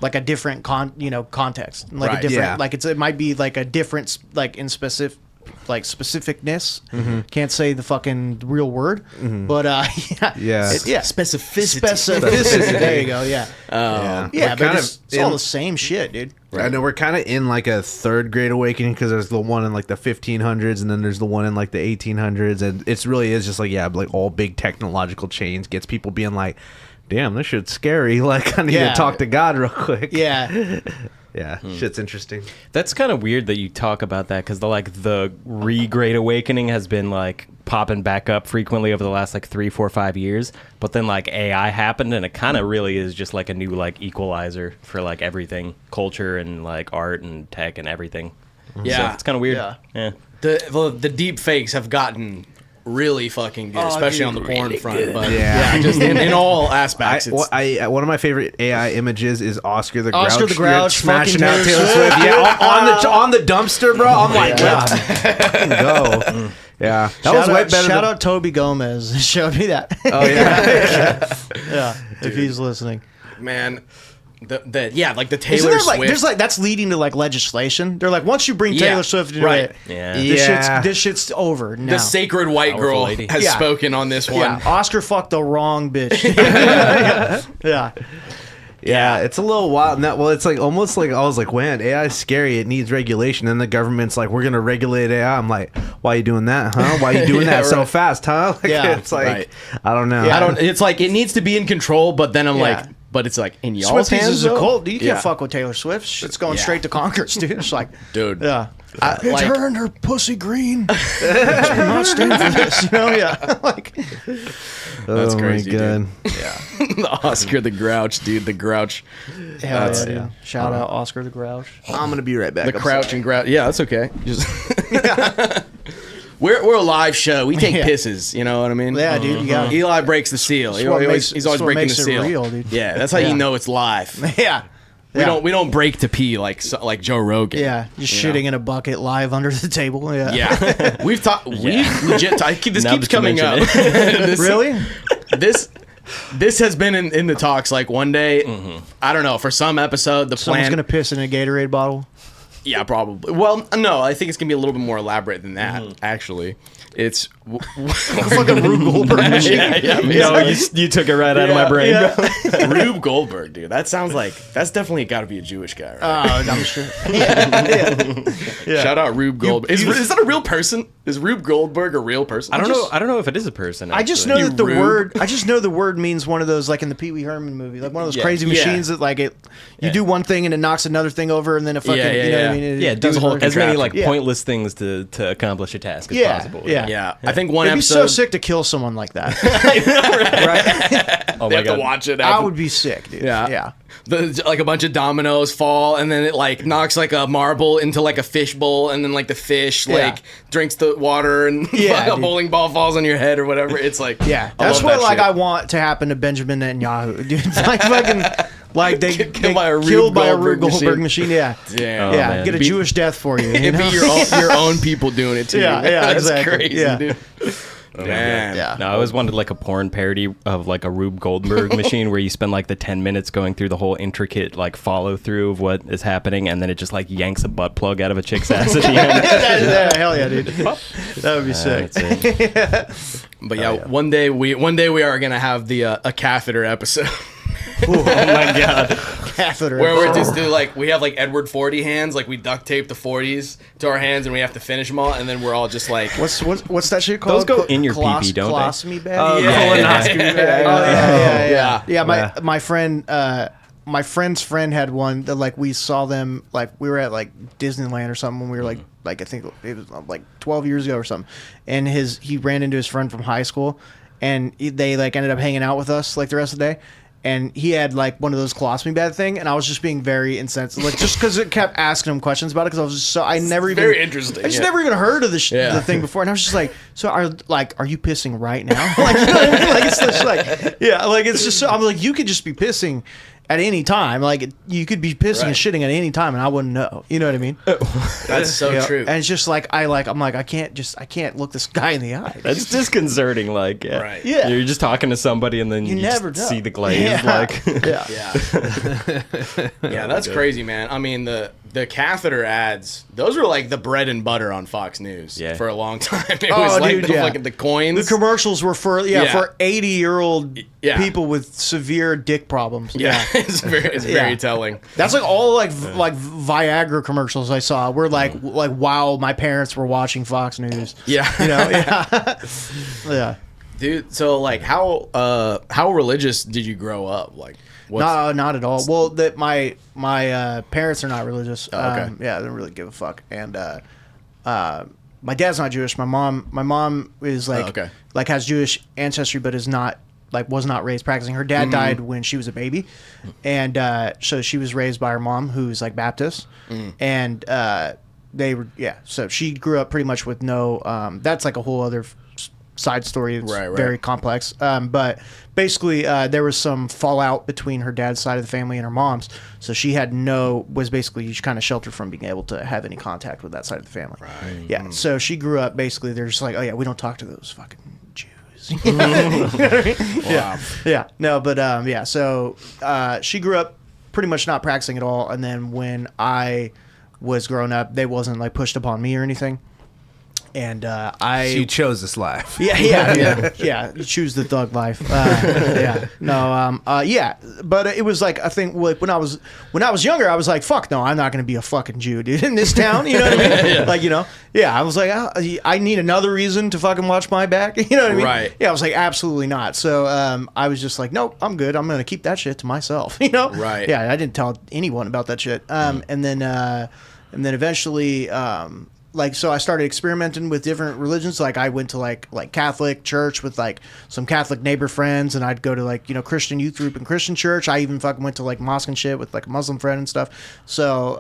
context, like a different like it might be like a difference like in specificness. Can't say the fucking real word, but specificity. There you go. But it's all the same shit, dude. I know we're kind of in like a third great awakening because there's the one in like the 1500s and then there's the one in like the 1800s, and it's really is just like all big technological change gets people being like, damn, this shit's scary. Like I need to talk to God real quick. Shit's interesting. That's kind of weird that you talk about that because the Great Awakening has been like popping back up frequently over the last like 3, 4, 5 years, but then like AI happened and it kind of really is just like a new like equalizer for like everything, culture and like art and tech and everything. So it's kind of weird. The deep fakes have gotten really fucking good, especially on the porn front. But just in all aspects. One of my favorite AI images is Oscar the Grouch. Oscar the Grouch smashing fucking out Taylor Swift. On the dumpster, bro. I'm like, go. Yeah, that was way better. Shout out Toby Gomez. He showed me that. Oh yeah, if he's listening, man. Like the Taylor Swift. That's leading to like legislation. They're like, once you bring Taylor Swift into it, this shit's over now. The sacred white girl has spoken on this one. Yeah, Oscar fucked the wrong bitch. Yeah, it's a little wild. It's like almost like I was like, man, AI is scary. It needs regulation. And the government's like, we're gonna regulate AI. I'm like, why are you doing that, huh? Why are you doing that so fast, huh? Like, it's like, I don't know. It's like it needs to be in control, but then I'm like, but it's like in y'all's Swifties hands. is a though? cult. You can't Yeah. fuck with Taylor Swift. Shit's going Yeah. straight to Congress, dude. It's like, Dude. yeah. I- It's like- her and her pussy green. Do not stand for this. You know, yeah. Like, That's crazy, God. the Oscar the Grouch, dude. The Grouch. hell That's- yeah, dude. Shout out Oscar the Grouch. I'm gonna be right back. The Crouch and Grouch. Yeah, that's okay. Just we're a live show. We take Yeah. pisses. You know what I mean? Yeah, dude. You got Eli breaks the seal. That's what makes- He's always that's what breaking makes the it seal. real, dude. Yeah, that's how Yeah. you know it's live. Yeah. We don't break to pee like Joe Rogan. Yeah, just you shitting know? in a bucket live under the table. Yeah. Yeah, we've talked. We legit. This Now keeps that you coming up. mention This- Really? This has been in the talks. Like one day, I don't know. For some episode, the Someone's plan. gonna piss in a Gatorade bottle. Yeah, probably. Well, no, I think it's gonna be a little bit more elaborate than that. Actually, it's Fucking Rube Goldberg machine. yeah. No, you took it right out of my brain, bro. Rube Goldberg, dude. That sounds like that's definitely got to be a Jewish guy, right? I'm sure. Shout out Rube Goldberg. Is that a real person? Is Rube Goldberg a real person? I don't know. I don't know if it is a person. I just actually. know that the Rube. word. I just know the word means one of those, like in the Pee Wee Herman movie, like one of those Yeah. crazy Yeah. machines that like it. You do one thing and it knocks another thing over, and then it fucking. Yeah, yeah, you know what I yeah. mean? It Yeah, does do a whole as many contraption. like Yeah. pointless things to accomplish a task as Yeah, possible. yeah. Yeah, I think one It'd be episode. so sick to kill someone like that. Right? Oh They my have god. to watch it. I would be sick, dude. Yeah. Yeah. Like a bunch of dominoes fall, and then it like knocks like a marble into like a fish bowl, and then like the fish Yeah. like drinks the water, and Yeah, a dude. bowling ball falls on your head or whatever. It's like Yeah, I that's love what that like shit. I want to happen to Benjamin Netanyahu, dude. Like fucking, like they Get they killed by a Rube killed by a Rube Goldberg Goldberg machine. machine. Yeah, Damn. yeah. man. Get a Be- Jewish death for you. You It'd know? be your own people doing it to Yeah, you. yeah, That's exactly. crazy, Yeah. dude. Man. Yeah. No, I always wanted like a porn parody of like a Rube Goldberg machine where you spend like the 10 minutes going through the whole intricate like follow through of what is happening, and then it just like yanks a butt plug out of a chick's ass at the end. Yeah, hell yeah, dude. That would be sick. That's it. But yeah, one day we are gonna have the a catheter episode. Oh my god. Catheter. Where we just do like we have like Edward 40 hands, like we duct tape the 40s to our hands and we have to finish them all, and then we're all just like What's that shit called? Those go in your pee-pee, don't they? Colostomy bag. Oh, yeah, colonoscopy yeah. bag. Oh, yeah. Yeah. My friend's friend had one that like we saw them like we were at like Disneyland or something when we were like I think it was like 12 years ago or something, and he ran into his friend from high school, and they like ended up hanging out with us like the rest of the day. And he had like one of those colostomy bag thing, and I was just being very insensitive, like just because it kept asking him questions about it. Because I was just so I never even very interesting, I just yeah. never even heard of Yeah. the thing before, and I was just like, so are you pissing right now? Like, you know what I mean? Like it's just like like it's just so I'm like you could just be pissing at any time, like you could be pissing and Right. shitting at any time, and I wouldn't know. You know what I mean? that's so You know? true. And it's just like I'm like I can't look this guy in the eye. That's disconcerting. Like, yeah. Right. Yeah. You're just talking to somebody and then you never just know. see the glaze. Yeah. Like, Yeah. Yeah, that's crazy, man. I mean, the catheter ads, those were like the bread and butter on Fox News Yeah. for a long time. It Oh, was like dude, the yeah. fucking the coins. The commercials were for Yeah. for 80-year-old Yeah. people with severe dick problems. yeah, it's very Yeah. telling. That's like all like Viagra commercials I saw. Were like wow, my parents were watching Fox News. Yeah. You know, yeah, yeah. Dude, so like how religious did you grow up? Like what's, No, not at all. Well, that my parents are not religious. Oh, okay. Yeah, they don't really give a fuck. And my dad's not Jewish. My mom is like okay. like has Jewish ancestry, but is not like was not raised practicing. Her dad died when she was a baby, and so she was raised by her mom, who's like Baptist, and they were So she grew up pretty much with no. That's like a whole other side story. It's Right. very complex. But basically, there was some fallout between her dad's side of the family and her mom's. So she was basically kind of sheltered from being able to have any contact with that side of the family. Right. Yeah. So she grew up basically, they're just like, oh yeah, we don't talk to those fucking Jews. You know what I mean? Yeah. Yeah. No, but yeah. So she grew up pretty much not practicing at all. And then when I was growing up, they wasn't like pushed upon me or anything. And you chose this life. Yeah. You choose the thug life. But it was like, I think like when I was younger, I was like, fuck no, I'm not going to be a fucking Jew, dude, in this town. You know what I mean? Like, I was like, I need another reason to fucking watch my back. You know what I mean? Right. Yeah, I was like, absolutely not. So I was just like, nope, I'm good. I'm going to keep that shit to myself. Right. Yeah, I didn't tell anyone about that shit. And then eventually, so I started experimenting with different religions. Like I went to like Catholic church with like some Catholic neighbor friends, and I'd go to like Christian youth group and Christian church. I even fucking went to like mosque and shit with like a Muslim friend and stuff. So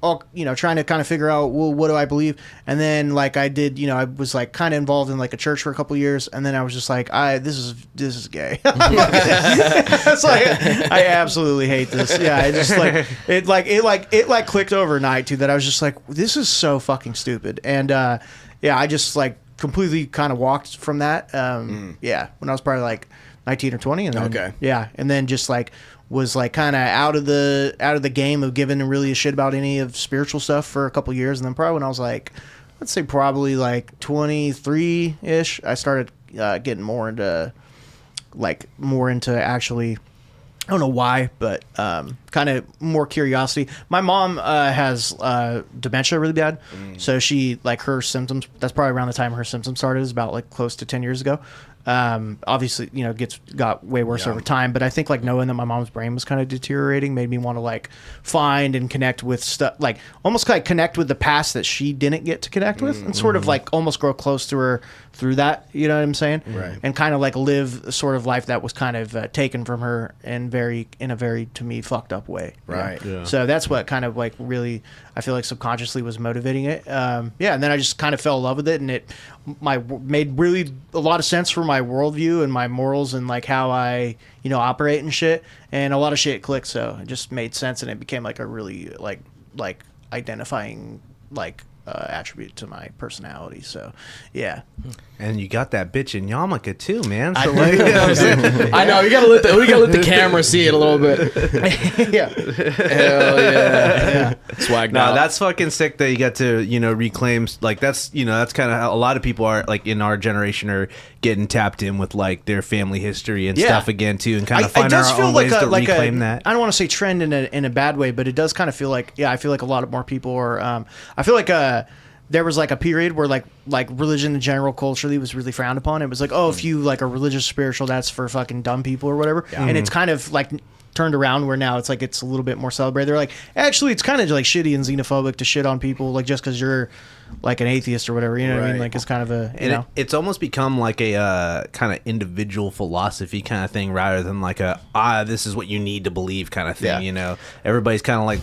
all trying to kind of figure out, well, what do I believe? And then like I did, I was like kind of involved in like a church for a couple of years, and then I was just like, this is gay. It's like I absolutely hate this. Yeah, I just it clicked overnight too, that I was just like, this is so fucking stupid. And I just like completely kind of walked from that. When I was probably like 19 or 20, and then, and then just like was like kind of out of the game of giving really a shit about any of spiritual stuff for a couple years, and then probably when I was like, let's say probably like 23-ish, I started getting more into actually, I don't know why, but kind of more curiosity. My mom has dementia really bad, so she like her symptoms. That's probably around the time her symptoms started. Is about like close to 10 years ago. Obviously, got way worse over time. But I think like knowing that my mom's brain was kind of deteriorating made me want to like find and connect with stuff, like almost like connect with the past that she didn't get to connect with, and sort of like almost grow close to her through that. You know what I'm saying? Right. And kind of like live a sort of life that was kind of taken from her in a very to me fucked up way. Right. Yeah. So that's what kind of like really I feel like subconsciously was motivating it. And then I just kind of fell in love with it, and it made really a lot of sense for my worldview and my morals and like how I operate and shit. And a lot of shit clicked, so it just made sense, and it became like a really like identifying like attribute to my personality. So yeah. And you got that bitch in yarmulke too, man. So I know we gotta let the camera see it a little bit. Yeah. Hell yeah. Swagged out. No, that's fucking sick that you get to reclaim, like that's kind of how a lot of people are like in our generation are getting tapped in with like their family history and stuff again too, and kind of find our own ways to reclaim that. I don't want to say trend in a bad way, but it does kind of feel like I feel like a lot more people are. I feel like there was like a period where like religion in general culturally was really frowned upon. It was like, if you like are religious spiritual, that's for fucking dumb people or whatever. Yeah. And it's kind of like turned around where now it's like it's a little bit more celebrated. They're like, actually it's kind of like shitty and xenophobic to shit on people like just because you're like an atheist or whatever, you know what I mean? Like it's kind of a it's almost become like a kind of individual philosophy kind of thing rather than like this is what you need to believe kind of thing. Everybody's kind of like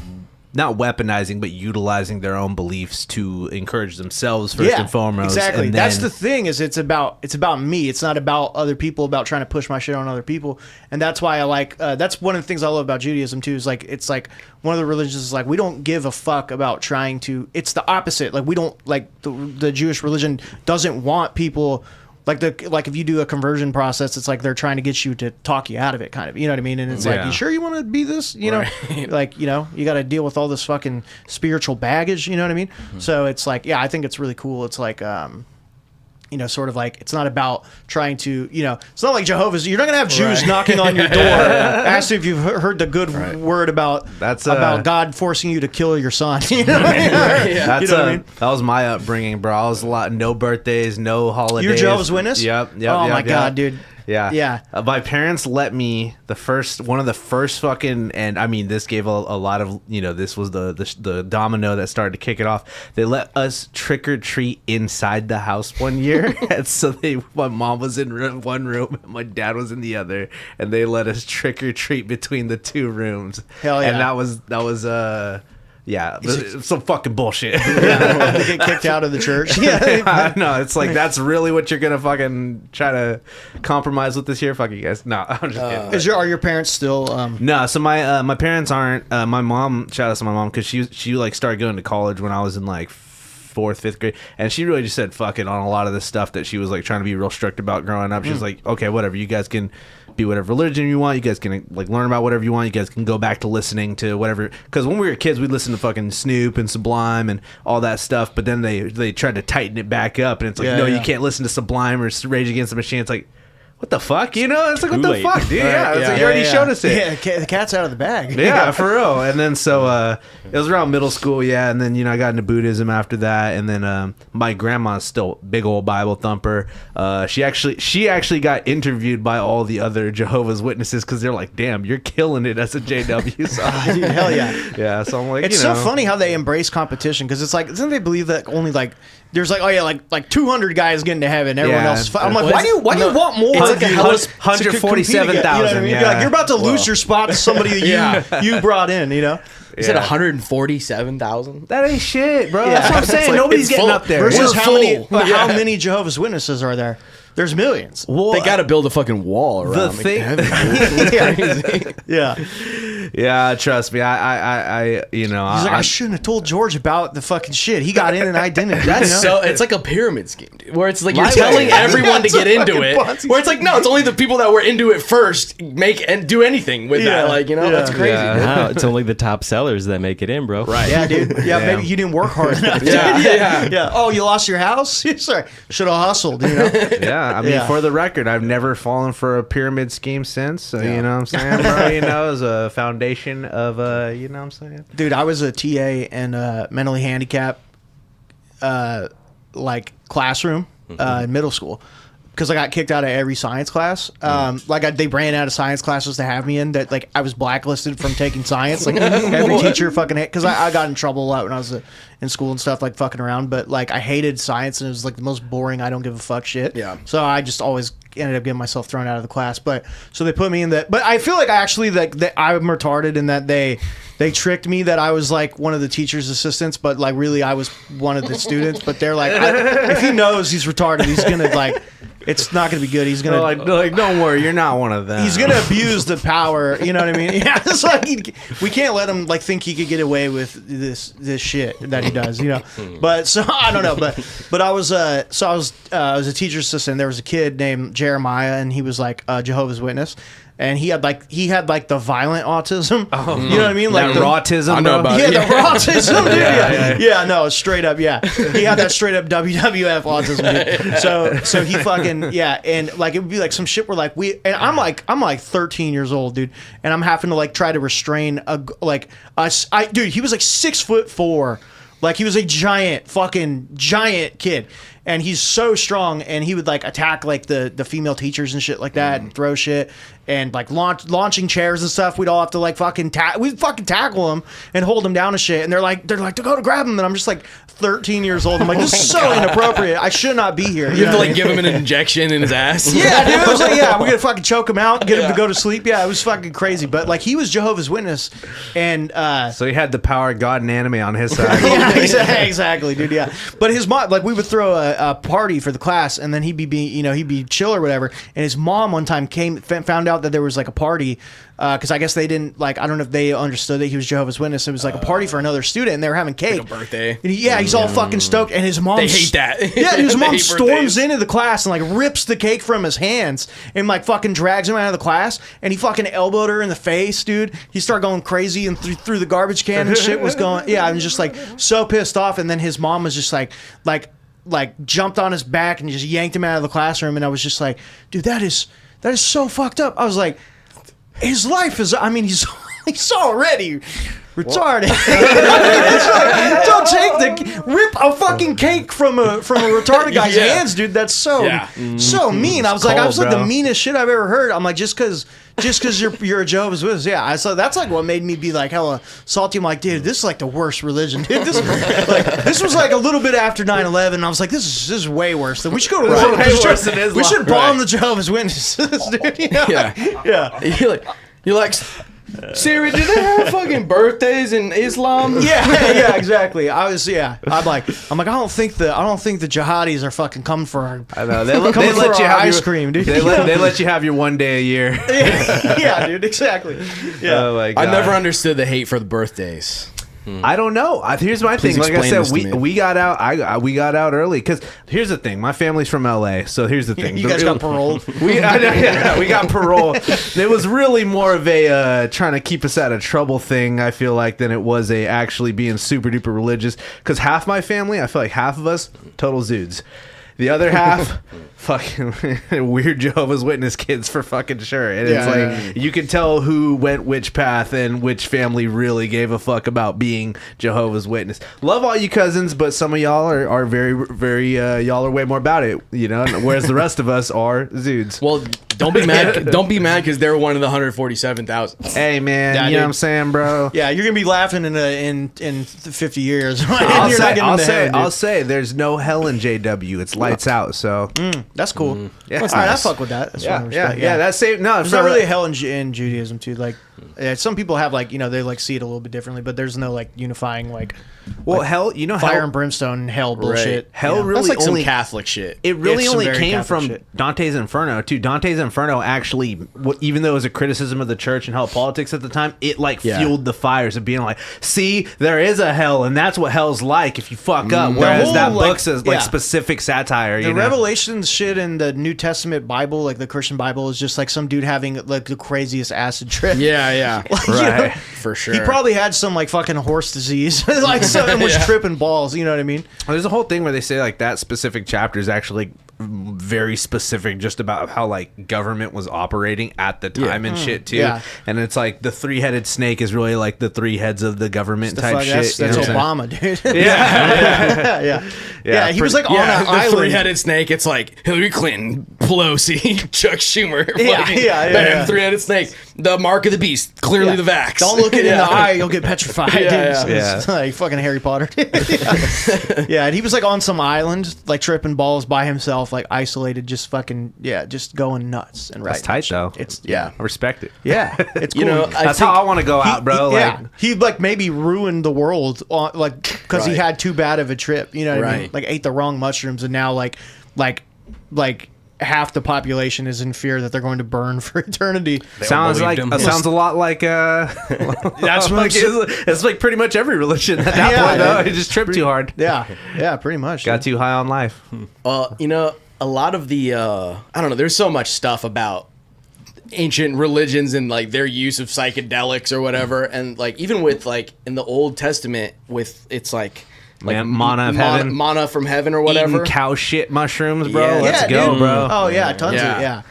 not weaponizing but utilizing their own beliefs to encourage themselves first and foremost. Exactly. And that's the thing, is it's about me. It's not about other people, about trying to push my shit on other people. And that's why I like that's one of the things I love about Judaism too, is like it's like one of the religions is like we don't give a fuck about trying to, it's the opposite. Like we don't, like the Jewish religion doesn't want people like if you do a conversion process, it's like they're trying to get you to talk you out of it, kind of. You know what I mean? And it's like, you sure you want to be this? You know, like, you got to deal with all this fucking spiritual baggage. You know what I mean? Mm-hmm. So it's like, I think it's really cool. It's like, sort of like, it's not about trying to, it's not like Jehovah's. You're not going to have Jews knocking on your door asking if you've heard the good word about God forcing you to kill your son. You know what I mean? That was my upbringing, bro. I was no birthdays, no holidays. You're Jehovah's Witness? Yep. Oh my God, dude. Yeah. My parents let me one of the first fucking, and I mean, this gave a lot of, this was the domino that started to kick it off. They let us trick or treat inside the house one year. And so my mom was in one room, and my dad was in the other, and they let us trick or treat between the two rooms. Hell yeah. And that was some fucking bullshit. They get kicked out of the church. No, it's like that's really what you're gonna fucking try to compromise with this year. Fuck you guys. No, I'm just kidding. Are your parents still? No, so my parents aren't. My mom, shout out to my mom, because she like started going to college when I was in like 4th, 5th grade, and she really just said fuck it on a lot of the stuff that she was like trying to be real strict about growing up. She was like, okay, whatever, you guys can be whatever religion you want, you guys can like learn about whatever you want, you guys can go back to listening to whatever, because when we were kids we'd listen to fucking Snoop and Sublime and all that stuff, but then they tried to tighten it back up, and it's like, you can't listen to Sublime or Rage Against the Machine. It's like, what the fuck, you know? It's like, what the fuck, dude? Yeah, it's like, you already showed us it. Yeah, the cat's out of the bag. Yeah, for real. And then so it was around middle school, and then I got into Buddhism after that, and then my grandma's still big old Bible thumper. She actually got interviewed by all the other Jehovah's Witnesses because they're like, damn, you're killing it as a JW. So, dude, hell yeah. Yeah, so I'm like, it's so funny how they embrace competition, because it's like, doesn't they believe that only like there's like, oh yeah, like 200 guys getting to heaven, everyone else. I'm like, why do you want more? It's like a 147,000. You know what I mean? You're like, you're about to lose your spot to somebody that you brought in. You know, is it 147,000? That ain't shit, bro. That's what I'm saying. Like, nobody's getting up there. Versus how many Jehovah's Witnesses are there? There's millions. Well, they got to build a fucking wall around the thing. Yeah, trust me. I he's like, I shouldn't have told George about the fucking shit. He got in and I didn't. That's so. It's like a pyramid scheme, dude, where it's like you're telling everyone to get into it. Where it's like, no, it's only the people that were into it first make and do anything with that. Like, that's crazy. Yeah. It's only the top sellers that make it in, bro. Right? Yeah, dude. Yeah, maybe you didn't work hard enough. Yeah. Oh, you lost your house? Sorry, should have hustled. You know? Yeah. I mean, for the record, I've never fallen for a pyramid scheme since. So, you know what I'm saying, bro? As a foundation of, you know what I'm saying? Dude, I was a TA in a mentally handicapped, like, classroom in middle school. Because I got kicked out of every science class. They ran out of science classes to have me in. That like I was blacklisted from taking science. Like every teacher fucking because I got in trouble a lot when I was in school and stuff, like fucking around. But like I hated science, and it was like the most boring, I don't give a fuck shit. Yeah. So I just always ended up getting myself thrown out of the class. But so they put me in that. But I feel like I actually I'm retarded in that they tricked me that I was like one of the teacher's assistants, but like really I was one of the students. But they're like, if he knows he's retarded, he's gonna like. It's not going to be good. He's going to like, don't worry, you're not one of them. He's going to abuse the power. You know what I mean? Yeah, it's like we can't let him like think he could get away with this shit that he does. You know, but so I don't know. But I was I was a teacher's assistant. There was a kid named Jeremiah, and he was like a Jehovah's Witness. And he had like the violent autism. Oh, you know what I mean? Like the autism. I know about it. Yeah, the autism, dude. Yeah, no, straight up. Yeah, he had that straight up WWF autism. Dude. So he fucking and like it would be like some shit where like I'm like 13 years old, dude, and I'm having to like try to restrain dude. He was like 6'4", like he was a giant kid. And he's so strong, and he would like attack like the female teachers and shit like that, and throw shit, and like launching chairs and stuff. We'd all have to like we'd fucking tackle him and hold him down and shit. And they're like to go to grab him, and I'm just like 13 years old. I'm like, this is so inappropriate. I should not be here. You have to like give him an injection in his ass. Yeah, dude. It was like, we're gonna fucking choke him out, get him to go to sleep. Yeah, it was fucking crazy. But like he was Jehovah's Witness, and so he had the power of God and anime on his side. Yeah, exactly, dude. Yeah, but his mom, like we would throw a party for the class, and then he'd be chill or whatever. And his mom one time found out that there was like a party, because I guess they didn't like, I don't know if they understood that he was Jehovah's Witness. It was like a party for another student, and they were having cake, like a birthday. And he's all fucking stoked, and his mom they hate that. Yeah, his mom storms into the class and like rips the cake from his hands and like fucking drags him out of the class, and he fucking elbowed her in the face, dude. He started going crazy and threw the garbage can and shit was going. Yeah, I'm just like so pissed off. And then his mom was just like jumped on his back and just yanked him out of the classroom. And I was just like, dude, that is so fucked up. I was like, his life is, I mean, he's already retarded. Don't rip a fucking cake from a retarded guy's hands, dude. That's so mean. I was like, the meanest shit I've ever heard. I'm like, just because you're a Jehovah's Witness, yeah. So that's like what made me be like hella salty. I'm like, dude, this is like the worst religion, dude. This was like a little bit after 9/11. And I was like, this is way worse. We should go to Rome. We should bomb the Jehovah's Witnesses, dude. You know? Yeah. You're like, Siri, do they have fucking birthdays in Islam? Yeah, exactly. I'm like, I don't think the jihadis are fucking coming for our. I know they let you have ice cream, dude. They let you have your one day a year. Yeah, dude, exactly. Yeah, oh my God. I never understood the hate for the birthdays. I don't know. Here's my thing. Like I said, we got out. We got out early because here's the thing. My family's from LA, so here's the thing. You guys got paroled. We got parole. It was really more of a trying to keep us out of trouble thing, I feel like, than it was a actually being super duper religious. Because half my family, I feel like half of us, total Zudes. The other half, fucking weird Jehovah's Witness kids for fucking sure. And it's like, you can tell who went which path and which family really gave a fuck about being Jehovah's Witness. Love all you cousins, but some of y'all are very, very, y'all are way more about it, you know, whereas the rest of us are Zudes. Well, don't be mad. Don't be mad because they're one of the 147,000. Hey, man, you know what I'm saying, bro? Yeah, you're going to be laughing in 50 years. I'll say there's no hell in JW. It's lights out, so that's cool. Yeah, All right, I fuck with that. That's yeah. That's safe. No, there's not really a hell in Judaism too. Like, some people have like, you know, they like see it a little bit differently, but there's no like unifying like. Well, hell, you know, fire and brimstone and hell bullshit. Right. Hell really that's like only some Catholic shit. It really only came Catholic from shit. Dante's Inferno too. Dante's Inferno actually, even though it was a criticism of the church and hell politics at the time, it like fueled the fires of being like, see, there is a hell, and that's what hell's like if you fuck up. Whereas that book says like specific satire. The Revelations shit in the New Testament Bible, like the Christian Bible, is just like some dude having like the craziest acid trip. Yeah. Like, right. You know, for sure. He probably had some like fucking horse disease, like something was tripping balls. You know what I mean? There's a whole thing where they say like that specific chapter is actually very specific just about how like government was operating at the time and shit too. Yeah. And it's like the 3-headed snake is really like the 3 heads of the government type shit. That's Obama, dude. Yeah. He was like on an the island. 3-headed snake. It's like Hillary Clinton, Pelosi, Chuck Schumer. Yeah. 3-headed snake. The mark of the beast. Clearly the vax. Don't look it in the eye. You'll get petrified. Yeah. Like fucking Harry Potter. And he was like on some island, like tripping balls by himself, like isolated, just fucking just going nuts and That's tight though. It's I respect it. Yeah, it's cool. You know, that's how I want to go out, bro. He like maybe ruined the world, like because he had too bad of a trip. You know what I mean? Like ate the wrong mushrooms, and now like half the population is in fear that they're going to burn for eternity. Sounds a lot like that's like it's like pretty much every religion at that point though. It just tripped too hard. Yeah, pretty much. Got too high on life. You know, a lot of the I don't know, there's so much stuff about ancient religions and like their use of psychedelics or whatever, and like even with like in the Old Testament with it's like manna from heaven or whatever. Eating cow shit mushrooms, bro. Yeah. Let's go, dude. bro. Oh yeah, tons of it.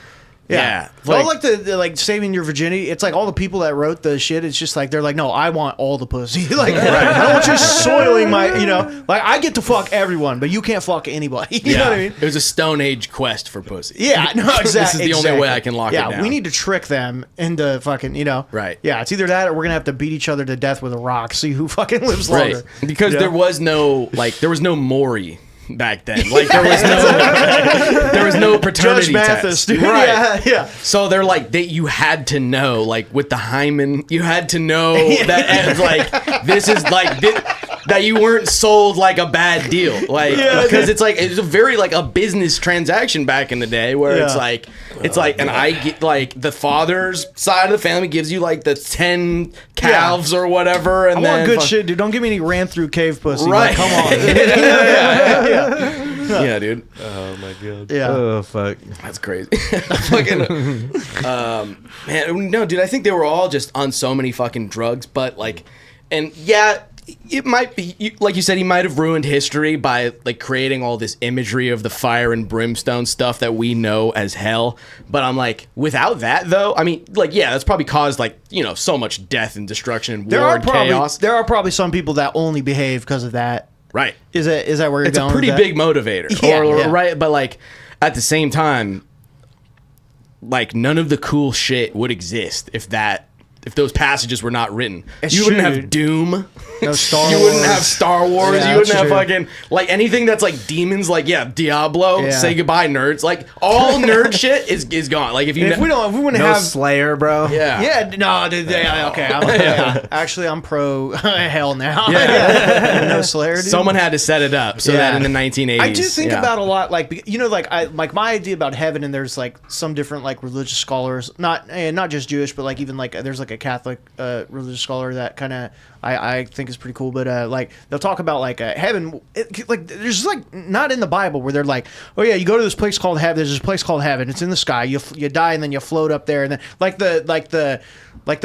Yeah. Like the like saving your virginity. It's like all the people that wrote the shit. It's just like they're like, no, I want all the pussy. Like I don't want you soiling my. You know, like I get to fuck everyone, but you can't fuck anybody. You know what I mean? It was a Stone Age quest for pussy. Yeah, no, exactly. This is the only way I can lock it down. Yeah, we need to trick them into fucking. You know, right? Yeah, it's either that or we're gonna have to beat each other to death with a rock. See who fucking lives longer. Because there was no Maury back then. Like there was no paternity Judge Mathis, test. dude. Right. Yeah. So they're like you had to know, like with the hymen, you had to know that like this is like that you weren't sold like a bad deal. Like because it's like it's a very like a business transaction back in the day where it's like and I get like the father's side of the family gives you like the 10 calves or whatever, and I want good shit, dude. Don't give me any ran through cave pussy. Right. Like, come on. Yeah, dude. Oh my god. Yeah. Oh fuck. That's crazy. Fucking, man, no, dude. I think they were all just on so many fucking drugs, but like, and it might be like you said. He might have ruined history by like creating all this imagery of the fire and brimstone stuff that we know as hell. But I'm like, without that though, I mean, like, that's probably caused like so much death and destruction and war and chaos. There are probably some people that only behave because of that. Right. Is that where you're it's going? It's a pretty big motivator. Right. But like at the same time, like none of the cool shit would exist if those passages were not written. You wouldn't have Doom. No Star Wars. You wouldn't have Star Wars. Yeah, you wouldn't have true. fucking like anything that's like demons. Like Diablo. Yeah. Say goodbye, nerds. Like all nerd shit is gone. Like if we wouldn't no have Slayer, bro. Yeah. No. Dude, okay. Actually, I'm pro hell now. Yeah. No Slayer. Dude. Someone had to set it up so that in the 1980s. I do think about a lot, like like my idea about heaven, and there's like some different like religious scholars, not just Jewish, but like even like there's like a Catholic religious scholar that kind of I think think is pretty cool. But like they'll talk about like heaven, like there's like not in the Bible where they're like, oh yeah, you go to this place called heaven. There's this place called heaven. It's in the sky. You die and then you float up there, and then like the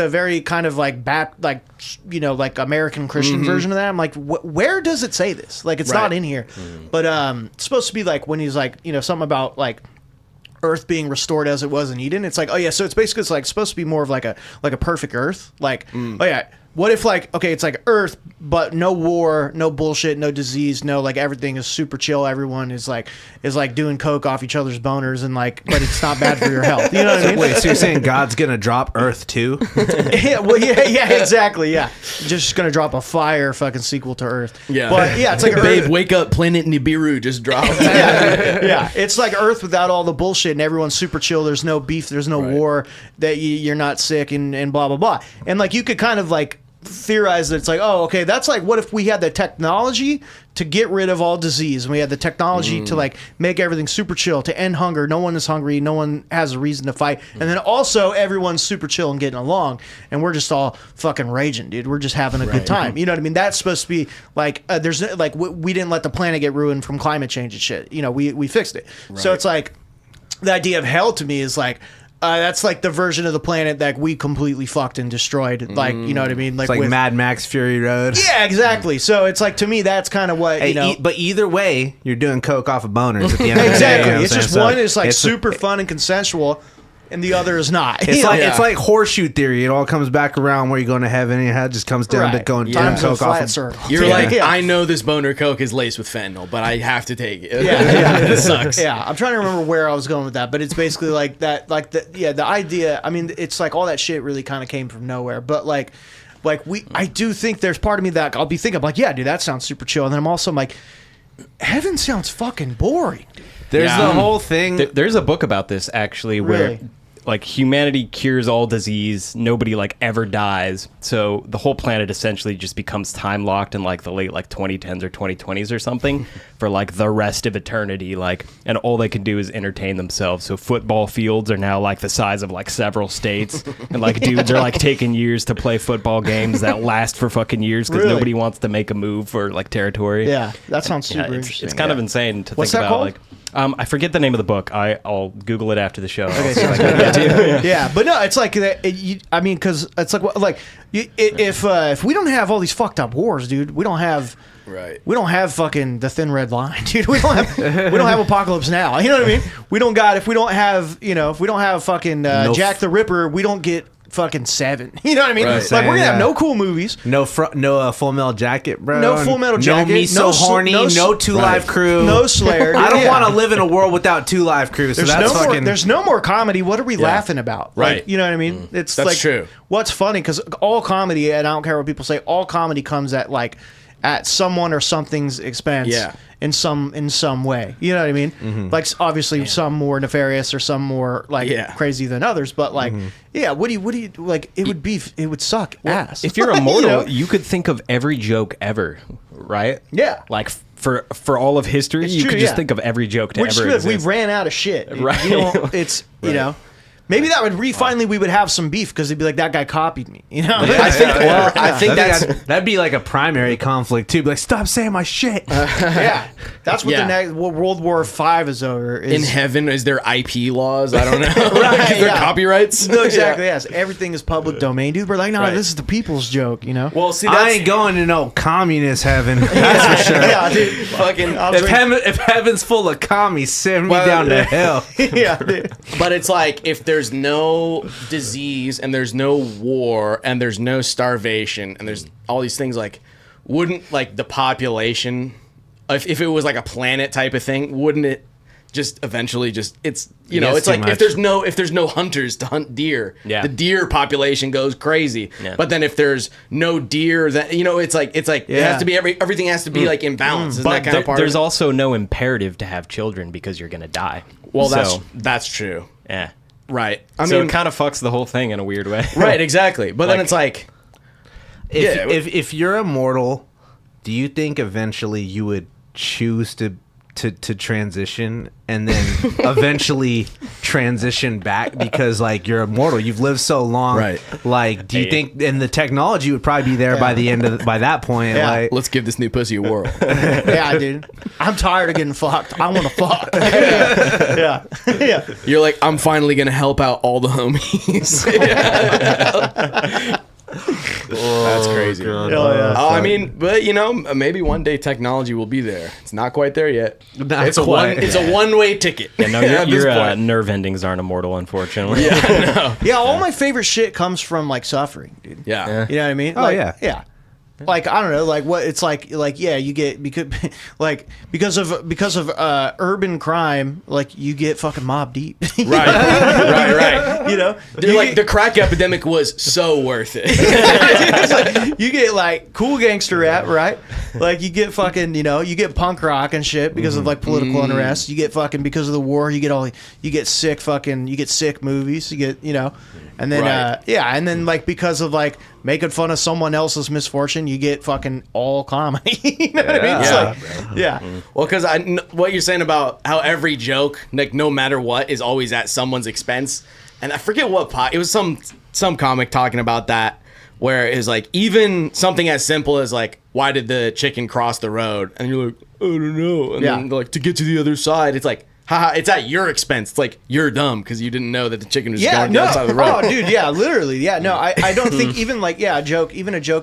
very kind of like like American Christian version of that. I'm like, where does it say this? Like it's not in here. But it's supposed to be like when he's like, something about like Earth being restored as it was in Eden. It's like, oh yeah, so it's basically it's like supposed to be more of like a perfect Earth. Like, oh yeah, what if like, okay, it's like Earth, but no war, no bullshit, no disease, no like everything is super chill. Everyone is like doing coke off each other's boners and like, but it's not bad for your health. You know what I mean? Wait, so you're saying God's gonna drop Earth too? yeah, exactly. Yeah, just gonna drop a fire fucking sequel to Earth. Yeah, but yeah, it's like Babe, wake up, Planet Nibiru just dropped. yeah, it's like Earth without all the bullshit and everyone's super chill. There's no beef, there's no war, that you're not sick and blah blah blah. And like you could kind of like theorize that it's like, oh, okay, that's like, what if we had the technology to get rid of all disease, and we had the technology to like make everything super chill, to end hunger, no one is hungry, no one has a reason to fight, and then also everyone's super chill and getting along, and we're just all fucking raging, dude. We're just having a good time. You know what I mean? That's supposed to be like, there's like, we didn't let the planet get ruined from climate change and shit. We fixed it. So it's like the idea of hell to me is like, that's like the version of the planet that we completely fucked and destroyed. Like, you know what I mean? Like Mad Max Fury Road. Yeah, exactly. So it's like, to me, that's kind of what, but either way, you're doing coke off of boners at the end of the day. Exactly. It's just one is like super fun and consensual, and the other is not. It's like horseshoe theory. It all comes back around where you're going to heaven, and it just comes down to going time coke off. You're like, I know this boner coke is laced with fentanyl, but I have to take it. It sucks. Yeah, I'm trying to remember where I was going with that, but it's basically like that. Like the idea. I mean, it's like all that shit really kind of came from nowhere. But I do think there's part of me that I'll be thinking like, yeah, dude, that sounds super chill, and then I'm also like, heaven sounds fucking boring. There's the whole thing. There's a book about this actually, where like humanity cures all disease, nobody like ever dies, so the whole planet essentially just becomes time locked in like the late like 2010s or 2020s or something for like the rest of eternity, like, and all they can do is entertain themselves. So football fields are now like the size of like several states, and like dudes are like taking years to play football games that last for fucking years because nobody wants to make a move for like territory. Yeah, that sounds super interesting. It's kind of insane to What's think that about. called? Like, I forget the name of the book. I'll Google it after the show. Okay, yeah, but no, it's like I mean, because it's like if we don't have all these fucked up wars, dude, we don't have fucking the Thin Red Line, dude. We don't have Apocalypse Now. You know what I mean? We don't have fucking Jack the Ripper, we don't get fucking Seven. You know what I mean? Right. Like, we're gonna have no cool movies. No Full Metal Jacket, bro. No Full Metal Jacket. No Me So Horny. No Two Live Crew. No Slayer. I don't want to live in a world without Two Live Crew. So there's no more comedy. What are we laughing about? Right. Like, you know what I mean? It's That's like, true. What's funny, because all comedy, and I don't care what people say, all comedy comes at someone or something's expense. Yeah. In some way, you know what I mean? Like, obviously some more nefarious or some more crazy than others, but like, what do you like? It would suck ass. If you're immortal, you could think of every joke ever, right? Yeah. Like for all of history, you could just think of every joke to ever exist. We ran out of shit, right? You know. Maybe that would finally we would have some beef because they'd be like, that guy copied me. You know? I think that'd be like a primary conflict too. Be like, stop saying my shit. That's what the next World War V is over. In heaven, is there IP laws? I don't know. Is there copyrights? No, exactly. Yes, everything is public domain, dude. We're like, no, this is the people's joke. You know? Well, see, I ain't going to no communist heaven. That's for sure. Yeah, dude. Fucking. If heaven's full of commies, send me down to hell. Yeah, dude. But it's like, if there's no disease and there's no war and there's no starvation and there's all these things, like, wouldn't like the population, if it was like a planet type of thing, wouldn't it just eventually just it's like if there's no hunters to hunt deer, the deer population goes crazy. But then if there's no deer, then it's like it has to be everything has to be like in balance. Isn't that kind of part? There's also no imperative to have children because you're gonna die. Well, that's true. Yeah. Right. I mean, it kind of fucks the whole thing in a weird way. Right, exactly. But then it's like, if you're immortal, do you think eventually you would choose to to transition and then eventually transition back because like you're immortal, you've lived so long, right? Like, do you think, and the technology would probably be there by the end of by that point, like, let's give this new pussy a whirl. Yeah, dude, I'm tired of getting fucked. I want to fuck. Yeah. You're like, I'm finally gonna help out all the homies. That's crazy. I mean, but maybe one day technology will be there. It's not quite there yet. It's a one-way ticket. Yeah, no, your nerve endings aren't immortal, unfortunately. Yeah, all my favorite shit comes from like suffering, dude. Yeah. You know what I mean? Oh, like, yeah. Yeah. Like, I don't know, like what it's like yeah, you get because of urban crime, like you get fucking Mob Deep. Right. You know, the crack epidemic was so worth it. like, you get like cool gangster rap, right? Like you get fucking, you get punk rock and shit because of like political unrest. You get fucking because of the war. You get sick movies. You get and then and then like because of like making fun of someone else's misfortune, you get fucking all comedy. You know what I mean? It's like, Well, because what you're saying about how every joke, like no matter what, is always at someone's expense, and I forget what it was some comic talking about that, where it's like even something as simple as like, why did the chicken cross the road? And you're like, I don't know. And then they're like, to get to the other side, it's like, haha, it's at your expense. It's like, you're dumb because you didn't know that the chicken was going to the other side of the road. Oh, dude, yeah, literally. Yeah, no, I don't think even like, a joke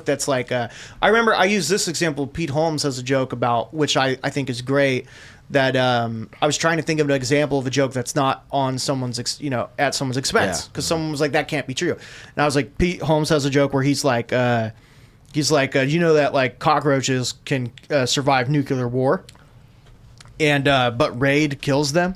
that's like, I remember I used this example, Pete Holmes has a joke about, which I think is great, that I was trying to think of an example of a joke that's not on someone's, at someone's expense. Because someone was like, that can't be true. And I was like, Pete Holmes has a joke where he's like, that like cockroaches can survive nuclear war. And but Raid kills them.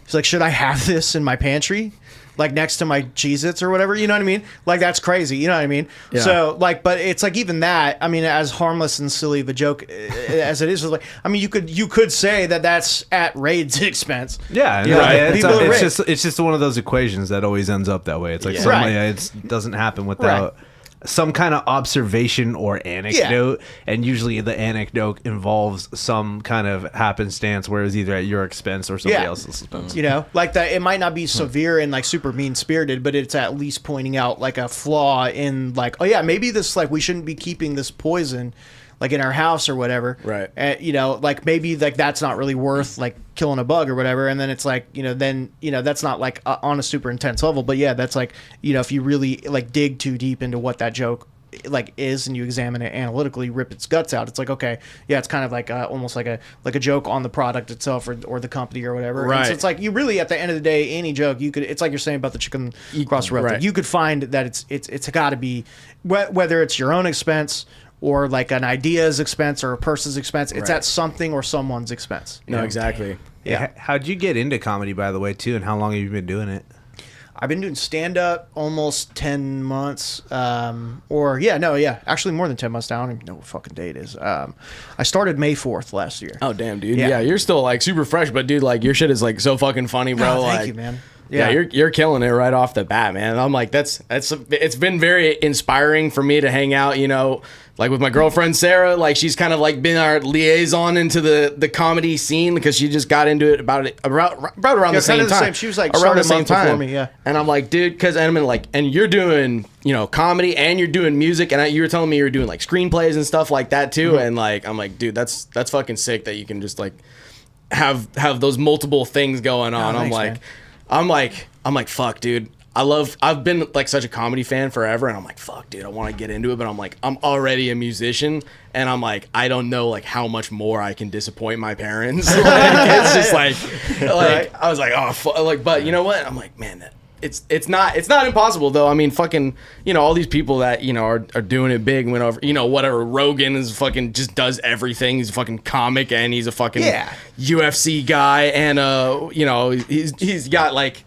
He's like, should I have this in my pantry, like next to my Cheez-Its or whatever? You know what I mean? Like that's crazy. You know what I mean? Yeah. So like, but it's like even that. I mean, as harmless and silly of a joke as it is, like, I mean, you could say that that's at Raid's expense. Yeah, right. It's just one of those equations that always ends up that way. It's like it doesn't happen without. Right. Some kind of observation or anecdote, and usually the anecdote involves some kind of happenstance where it's either at your expense or somebody else's expense. Like that. It might not be severe and like super mean spirited, but it's at least pointing out like a flaw in like, oh yeah, maybe this like we shouldn't be keeping this poison like in our house or whatever. Right. Like maybe like that's not really worth like killing a bug or whatever. And then it's like, then that's not like on a super intense level, but yeah, that's like, if you really like dig too deep into what that joke like is and you examine it analytically, rip its guts out, it's like, okay, yeah, it's kind of like almost like a joke on the product itself or the company or whatever. Right. And so it's like you really at the end of the day, any joke it's like you're saying about the chicken across the road. Right. Like you could find that it's got to be whether it's your own expense or like an idea's expense or a person's expense, it's at something or someone's expense. No, exactly. Yeah. How'd you get into comedy, by the way, too, and how long have you been doing it? I've been doing stand-up almost 10 months. Actually more than 10 months now. I don't even know what fucking day it is. I started May 4th last year. Oh, damn, dude. Yeah, you're still like super fresh, but dude, like your shit is like so fucking funny, bro. Thank you, man. Yeah, you're killing it right off the bat, man. I'm like, it's been very inspiring for me to hang out, like with my girlfriend Sarah. Like she's kind of like been our liaison into the comedy scene because she just got into it about around the same time. She was like around the same time before me, yeah. And I'm like, dude, because I'm like, and you're doing comedy and you're doing music, and you were telling me you're doing like screenplays and stuff like that too. And like, I'm like, dude, that's fucking sick that you can just like have those multiple things going on. I'm like, fuck, dude. I've been like such a comedy fan forever, and I'm like, fuck, dude, I want to get into it, but I'm like, I'm already a musician, and I'm like, I don't know like how much more I can disappoint my parents. It's just like I was like, oh, but you know what? I'm like, man, it's not impossible though. I mean, fucking, all these people that are doing it big, went over, whatever. Rogan is fucking just does everything. He's a fucking comic, and he's a fucking UFC guy, and he's got like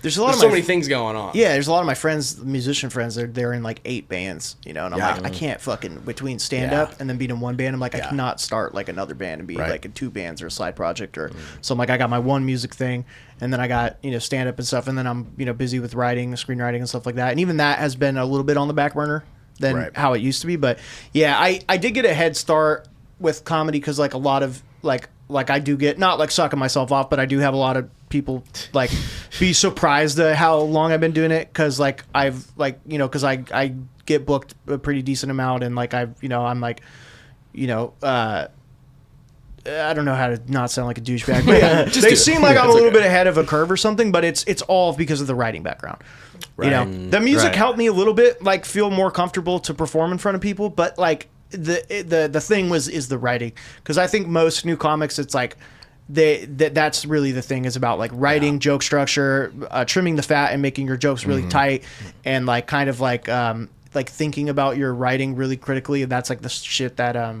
there's a lot of so many things going on. Yeah, there's a lot of my friends, musician friends, they're in like 8 bands, and I'm like, I can't fucking between stand up and then being in one band. I'm like, I cannot start like another band and be like in 2 bands or a side project or so. I'm like, I got my one music thing, and then I got stand up and stuff, and then I'm busy with writing, screenwriting and stuff like that. And even that has been a little bit on the back burner than how it used to be. But yeah, I did get a head start with comedy because like a lot of I do get, not like sucking myself off, but I do have a lot of people like be surprised at how long I've been doing it, because like I've like, you know, because I get booked a pretty decent amount, and like I've, you know, I'm like, you know, I don't know how to not sound like a douchebag, but yeah, they seem like I'm a little bit ahead of a curve or something, but it's all because of the writing background. Right. You know, the music helped me a little bit, like feel more comfortable to perform in front of people, but like the thing is the writing, because I think most new comics, it's like that's really the thing, is about like writing, joke structure, trimming the fat and making your jokes really tight, and like kind of like thinking about your writing really critically. And that's like the shit that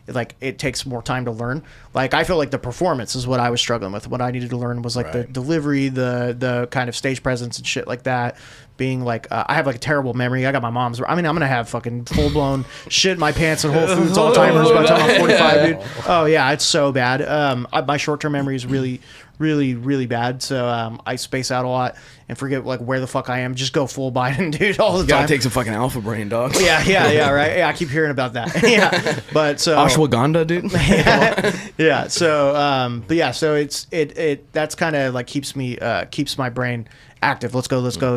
like it takes more time to learn. Like I feel like the performance is what I was struggling with. What I needed to learn was like the delivery, the kind of stage presence and shit like that. Being like, I have like a terrible memory. I got my mom's. I mean, I'm gonna have fucking full blown shit in my pants at Whole Foods Alzheimer's by the time I'm 45, dude. Oh yeah, it's so bad. My short term memory is really, really, really bad. So I space out a lot and forget like where the fuck I am. Just go full Biden, dude, all the time. Gotta take some fucking alpha brain, dog. Yeah, right. Yeah, I keep hearing about that. Yeah, but so ashwagandha, dude. Yeah. So so it that's kind of like keeps my brain active. Let's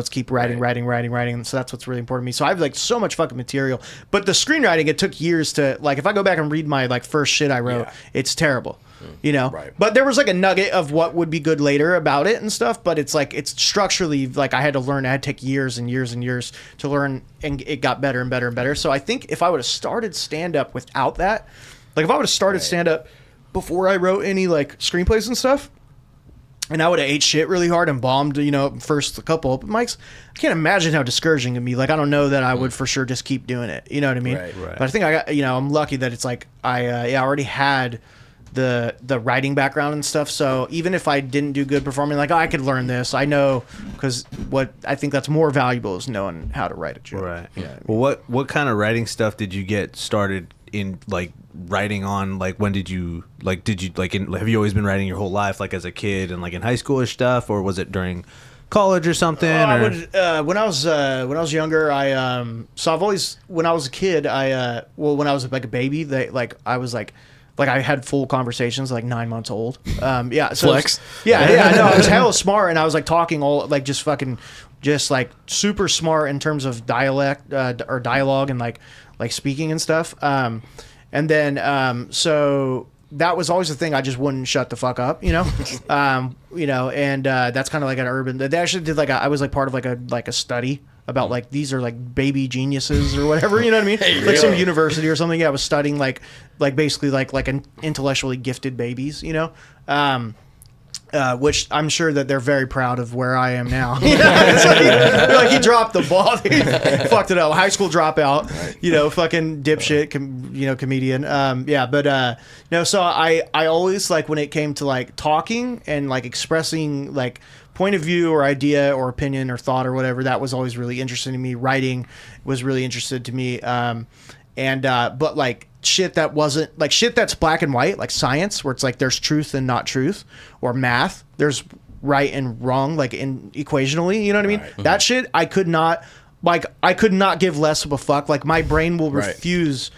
keep writing. So that's what's really important to me. So I have like so much fucking material, but the screenwriting, it took years to, like, if I go back and read my like first shit I wrote, it's terrible, you know. But there was like a nugget of what would be good later about it and stuff, but it's like, it's structurally like I had to take years and years and years to learn, and it got better and better and better. So I think if I would have started stand up without that, like if I would have started stand up before I wrote any like screenplays and stuff, and I would have ate shit really hard and bombed, you know, first couple open mics, I can't imagine how discouraging it'd be. Like, I don't know that I would for sure just keep doing it. You know what I mean? Right. But I think I got, you know, I'm lucky that it's like I already had the writing background and stuff. So even if I didn't do good performing, like, I could learn this. I know, because what I think that's more valuable is knowing how to write a joke. Right. Yeah. Well, what kind of writing stuff did you get started in, like, writing on? Like, when did you like have you always been writing your whole life, like as a kid and like in high school stuff, or was it during college or something? When I was younger, so I've always, when I was a kid, when I was like a baby, I had full conversations like 9 months old. So flex. I was hella smart, and I was like talking all like just like super smart in terms of dialect or dialogue and like speaking and stuff. And then so that was always the thing. I just wouldn't shut the fuck up, you know. And that's kind of like an urban. They actually did I was like part of like a study about like these are like baby geniuses or whatever, you know what I mean? Like some university or something. Yeah, I was studying like basically like an intellectually gifted babies, you know. Which I'm sure that they're very proud of where I am now. You know? It's like he dropped the ball. He fucked it up. High school dropout, you know, fucking dipshit, comedian. So I always, like, when it came to like talking and like expressing like point of view or idea or opinion or thought or whatever, that was always really interesting to me. Writing was really interested to me. But like shit that wasn't like shit that's black and white, like science, where it's like there's truth and not truth, or math, there's right and wrong, like in equationally, you know what I mean? Right. That shit I could not give less of a fuck. Like my brain will refuse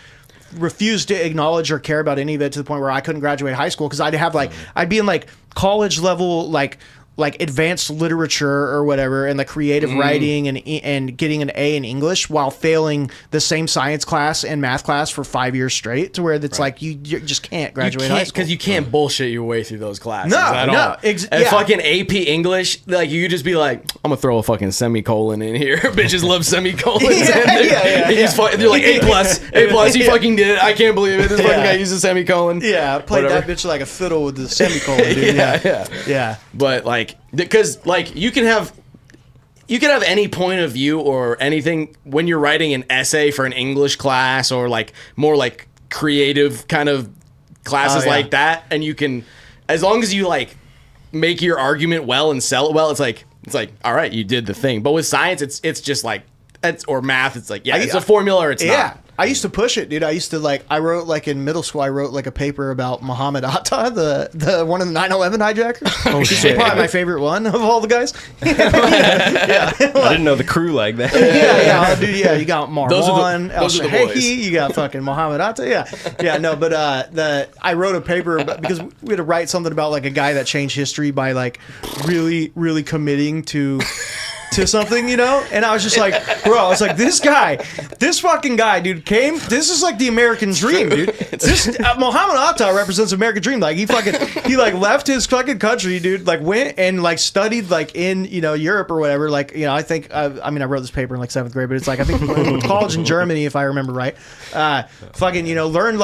to acknowledge or care about any of it, to the point where I couldn't graduate high school because I'd be in like college level like advanced literature or whatever, and the creative writing and getting an A in English while failing the same science class and math class for 5 years straight, to where it's like you just can't graduate high school. Because you can't bullshit your way through those classes at all. Fucking AP English, like you could just be like, I'm gonna throw a fucking semicolon in here. Bitches love semicolons. You're like, A plus, he fucking did it. I can't believe it. This fucking guy used a semicolon. Yeah, I played that bitch like a fiddle with the semicolon, dude. Yeah. But like, because like you can have any point of view or anything when you're writing an essay for an English class, or like more like creative kind of classes like that, and you can, as long as you like make your argument well and sell it well, it's like all right, you did the thing. But with science, it's just like, or math, it's like it's a formula or it's not. I used to push it, dude. I used to I wrote in middle school. I wrote a paper about Muhammad Atta, the one of the 9/11 hijackers. Oh shit! Probably my favorite one of all the guys. Yeah. I didn't know the crew like that. Yeah, dude. Yeah, you got Marwan El those are the boys. Shahehi. You got fucking Muhammad Atta. Yeah. No, but I wrote a paper because we had to write something about a guy that changed history by really, really committing to something, and I was just bro, I was this fucking guy, dude, this is the American dream, dude. This Muhammad Atta represents American dream. He left his fucking country, dude, went and studied in Europe or whatever. I think I wrote this paper in 7th grade, but it's I think college in Germany, if I remember right. Learned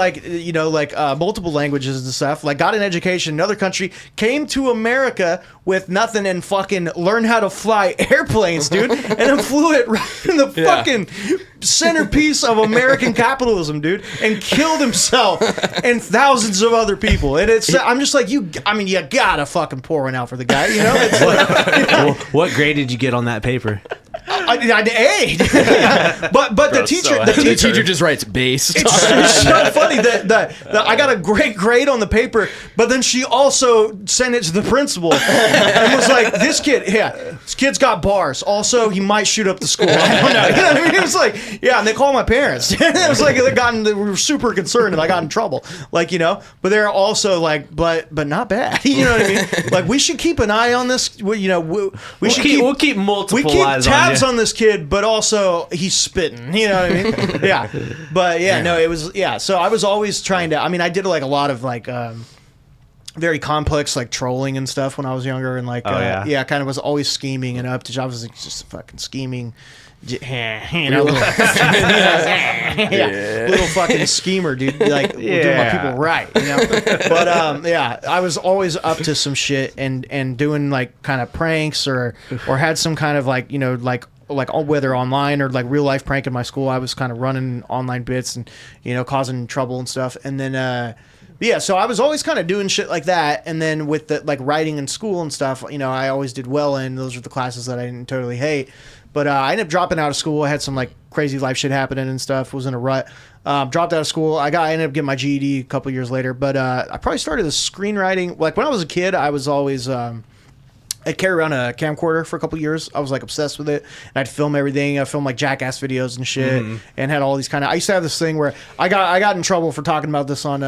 multiple languages and stuff, got an education in another country, came to America with nothing and fucking learned how to fly airplanes, dude, and then flew it right in the fucking centerpiece of American capitalism, dude, and killed himself and thousands of other people. And I'm just you gotta fucking pour one out for the guy, It's what grade did you get on that paper? I A. But the teacher just writes base. It's so funny that I got a great grade on the paper, but then she also sent it to the principal and was this kid's got bars. Also, he might shoot up the school. I don't know. You know what I mean? It was and they called my parents. It was they were super concerned if I got in trouble. But they're also but not bad. You know what I mean? We should keep an eye on this. We'll keep multiple eyes on this kid, but also he's spitting. You know what I mean? Yeah. But no, it was So I was always trying to. I did a lot of very complex trolling and stuff when I was younger, and kind of was always scheming and up to. I was just fucking scheming. Little fucking schemer, dude. Doing my people right, But I was always up to some shit and doing kind of pranks or had some kind of whether online or real life prank in my school. I was kind of running online bits and causing trouble and stuff. And then so I was always kind of doing shit like that. And then with the writing in school and stuff, I always did well in. Those were the classes that I didn't totally hate. But I ended up dropping out of school. I had some crazy life shit happening and stuff. Was in a rut. Dropped out of school. I ended up getting my GED a couple years later. But I probably started the screenwriting. When I was a kid, I was always I'd carry around a camcorder for a couple years. I was obsessed with it, and I'd film everything. I filmed Jackass videos and shit, and had all these kind of. I used to have this thing where I got in trouble for talking about this on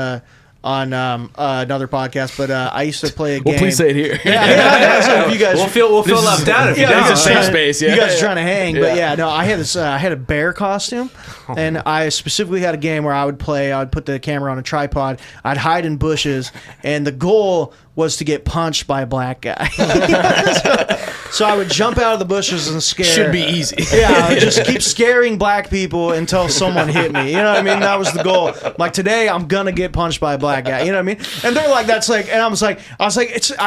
another podcast, but I used to play a game. Well, please say it here. So if you guys, we'll feel left out if you don't. It's a safe space. Yeah, you guys are trying to hang, but I had this. I had a bear costume, and I specifically had a game where I would put the camera on a tripod. I'd hide in bushes, and the goal was to get punched by a black guy. So I would jump out of the bushes and scare. Should be easy. Yeah, I would just keep scaring black people until someone hit me. You know what I mean? That was the goal. Today I'm gonna get punched by a black guy. You know what I mean? And they're that's and I was like, is it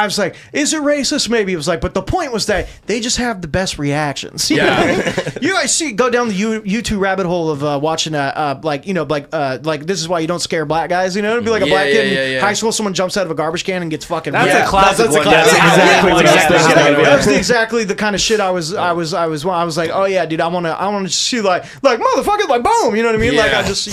racist? Maybe it was but the point was that they just have the best reactions. You know what I mean? You guys go down the YouTube rabbit hole of watching this is why you don't scare black guys. It'd be a black kid in high school. Someone jumps out of a garbage can and gets fucking. That's a classic one. That's exactly the kind of shit I was oh yeah, dude, I want to see motherfucker boom, you know what I mean? Yeah. I just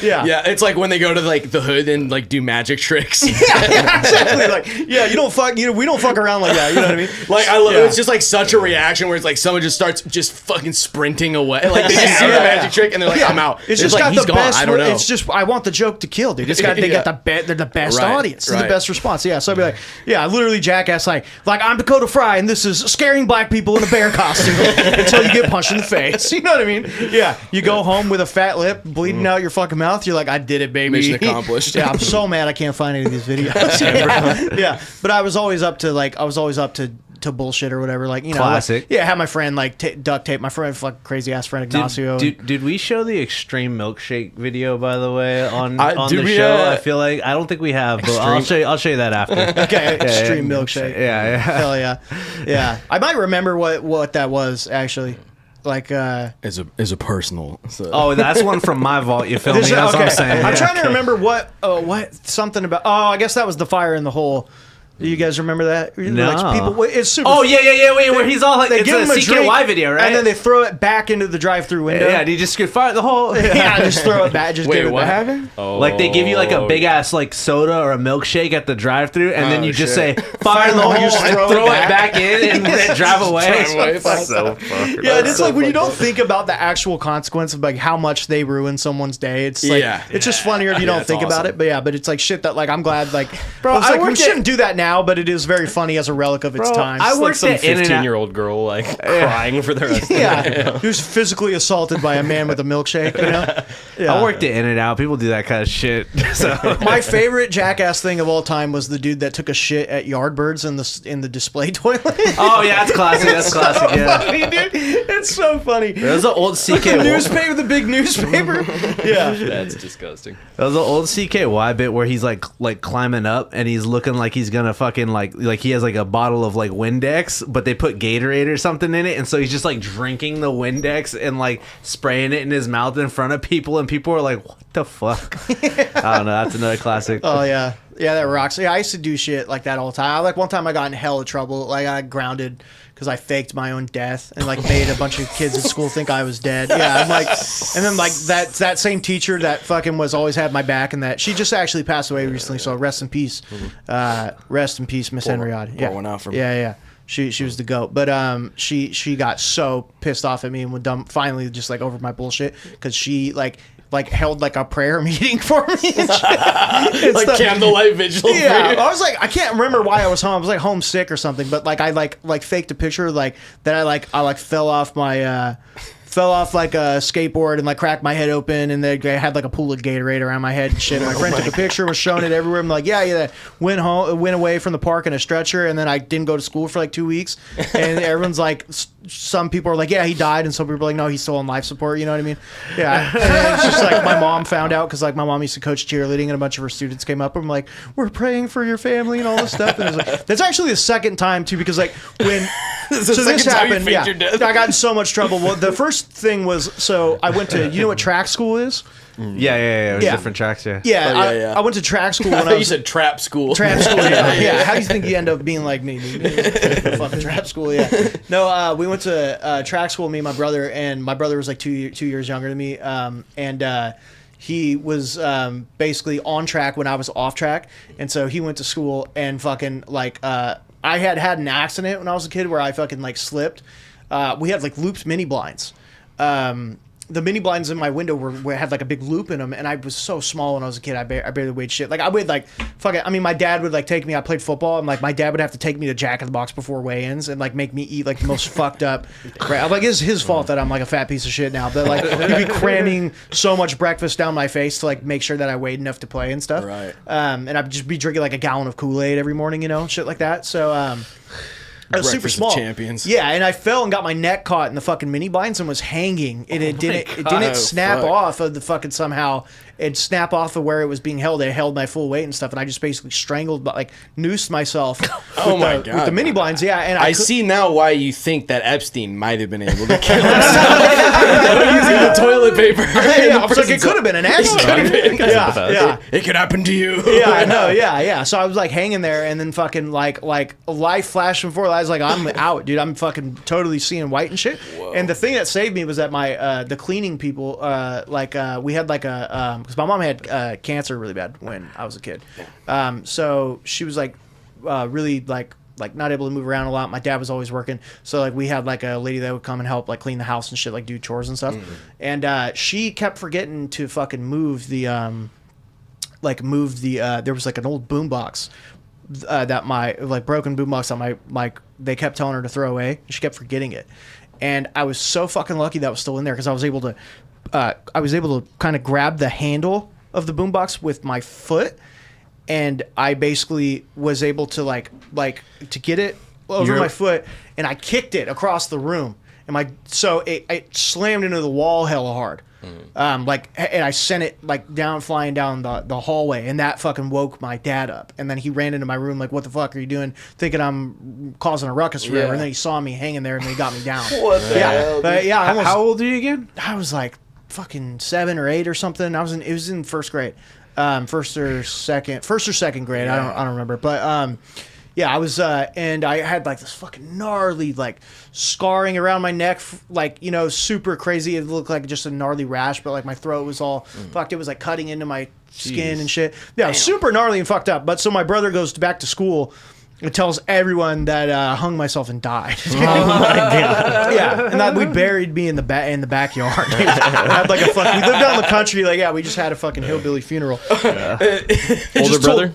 yeah. It's when they go to the hood and do magic tricks. Exactly. You don't fuck we don't fuck around like that, you know what I mean? I love it's just such a reaction where it's someone just starts just fucking sprinting away. They just see the magic trick and they're I'm out. It's just got the best. I don't know. It's just I want the joke to kill, dude. It's got they got they're the best audience. They're the best response. Yeah. So I'd be literally Jackass like I'm Dakota Fry and this is scaring black people in a bear costume until you get punched in the face. You know what I mean? Yeah. You go home with a fat lip, bleeding out your fucking mouth. You're I did it, baby. Mission accomplished. Yeah. I'm so mad I can't find any of these videos. Yeah. But I was always up to bullshit or whatever, classic. Have my friend duct tape my friend, crazy ass friend Ignacio. Did we show the extreme milkshake video, by the way, on the show? I feel I don't think we have, but I'll show you that after. Okay, extreme milkshake. Yeah. Hell yeah. I might remember what that was actually. As a personal. So. Oh, that's one from my vault. You feel me? That's what I'm saying. I'm trying to remember what something about. Oh, I guess that was the fire in the hole. You guys remember that? No. Like, people, it's super. Oh yeah. Wait, where he's all like, They it's give him a a CKY drink, video, right? And then they throw it back into the drive-through window. yeah. Do you just fire the whole? Yeah, just throw it back. Just Wait, give it what back. happened? Oh, Like they give you like a big ass like soda or a milkshake at the drive-through, and then Oh, you just shit. say fire the hole and throw it back in, and then drive away. So fucking Yeah, and it's like when you don't think about the actual consequence of like how much they ruin someone's day. It's like it's just funnier if you don't it's think about awesome. it. But it's like shit that like I'm glad like Bro, I was I like we worked shouldn't do that now, but it is very funny as a relic of its Bro, time. I Like worked some at In-N-Out. 15-year-old girl like crying for the rest of the day. Yeah, he was physically assaulted by a man with a milkshake. You know, yeah. I worked at In-N-Out. People do that kind of shit. So My favorite jackass thing of all time was the dude that took a shit at Yardbirds in the display toilet. oh yeah, that's classic. That's classic. Yeah. Funny, dude. It's so funny. That was an old CK. The newspaper, the big newspaper. Yeah. That's disgusting. That was an old CKY bit where he's like climbing up and he's looking like he's gonna fucking like he has like a bottle of like Windex, but they put Gatorade or something in it, and so he's just like drinking the Windex and like spraying it in his mouth in front of people, and people are like, "What the fuck?" I don't know. That's another classic. Oh yeah, yeah, that rocks. Yeah, I used to do shit like that all the time. Like one time, I got in hell of trouble. Like I got grounded because I faked my own death and like made a bunch of kids at school think I was dead. Yeah, I'm like, and then like that same teacher that fucking was always had my back, and that she just actually passed away recently. So rest in peace, Miss Henriade. Yeah, one out for me. yeah. She was the goat, but she got so pissed off at me and would finally just like over my bullshit because she like held like a prayer meeting for me. And shit. Like candlelight vigil. Yeah, for you. I was like, I can't remember why I was home. I was like homesick or something, but like I like faked a picture like that. I fell off my like a skateboard and like cracked my head open, and they had like a pool of Gatorade around my head and shit. My friend took a picture, was showing it everywhere. I'm like, yeah, went away from the park in a stretcher, and then I didn't go to school for like 2 weeks. And everyone's like, some people are like, yeah, he died, and some people are like, no, he's still on life support. You know what I mean? Yeah. And it's just like my mom found out because like my mom used to coach cheerleading, and a bunch of her students came up and I'm like, we're praying for your family and all this stuff. And it was like, that's actually the second time too, because like when This is the second time you faked your death. I got in so much trouble. Well, the first thing was, so I went to, you know what track school is? Yeah. There's Yeah. different tracks. Yeah. Yeah, Oh, yeah. I went to track school I when I thought you was said trap school. trap school. Yeah. How do you think you end up being like me? Fucking trap school. Yeah. No, we went to track school. Me and my brother, was like 2 years younger than me. He was basically on track when I was off track, and so he went to school and fucking like I had an accident when I was a kid where I fucking like slipped. We had like looped mini blinds. The mini blinds in my window had like a big loop in them, and I was so small when I was a kid. I barely weighed shit. Like I weighed like fucking. I mean, my dad would like take me. I played football, and like my dad would have to take me to Jack in the Box before weigh-ins and like make me eat like the most fucked up. Like it's his fault that I'm like a fat piece of shit now. But like he'd be cramming so much breakfast down my face to like make sure that I weighed enough to play and stuff. Right. And I'd just be drinking like a gallon of Kool-Aid every morning, you know, shit like that. So I was super Breakfast of small. champions. Yeah, and I fell and got my neck caught in the fucking mini blinds and was hanging. And it didn't God. snap Fuck. off of the fucking somehow. It snapped off of where it was being held. It held my full weight and stuff, and I just basically strangled, but like noosed myself. Oh with my the, God. With the mini blinds, yeah. And I could- see now why you think that Epstein might have been able to kill himself using the toilet paper. Yeah, I was like, it could have been an accident. Yeah. It could happen to you. Yeah, I know. Yeah. So I was like hanging there, and then fucking like life flashed before I was like, I'm out, dude. I'm fucking totally seeing white and shit. Whoa. And the thing that saved me was that my the cleaning people, we had like a because my mom had cancer really bad when I was a kid. So she was like really like not able to move around a lot. My dad was always working, so like we had like a lady that would come and help like clean the house and shit, like do chores and stuff. And she kept forgetting to fucking move the there was like an old boombox that my like broken boombox on my they kept telling her to throw away. She kept forgetting it, and I was so fucking lucky that was still in there because I was able to kind of grab the handle of the boombox with my foot, and I basically was able to like to get it over my foot, and I kicked it across the room, and it slammed into the wall hella hard. And I sent it like flying down the hallway, and that fucking woke my dad up. And then he ran into my room like, "What the fuck are you doing?" Thinking I'm causing a ruckus or whatever. Yeah. And then he saw me hanging there, and then he got me down. What the hell? But yeah, I almost, How old are you again? I was like fucking 7 or 8 or something. It was in first grade, first or second grade. I don't remember. But I was, and I had like this fucking gnarly, like scarring around my neck, like, you know, super crazy. It looked like just a gnarly rash, but like my throat was all fucked. It was like cutting into my skin and shit. Yeah, it was super gnarly and fucked up. But so my brother goes back to school. It tells everyone that I hung myself and died. Oh my god! Yeah, and that we buried me in the backyard. Dude. Had like we lived out in the country. Like, yeah, we just had a fucking hillbilly funeral. Older brother.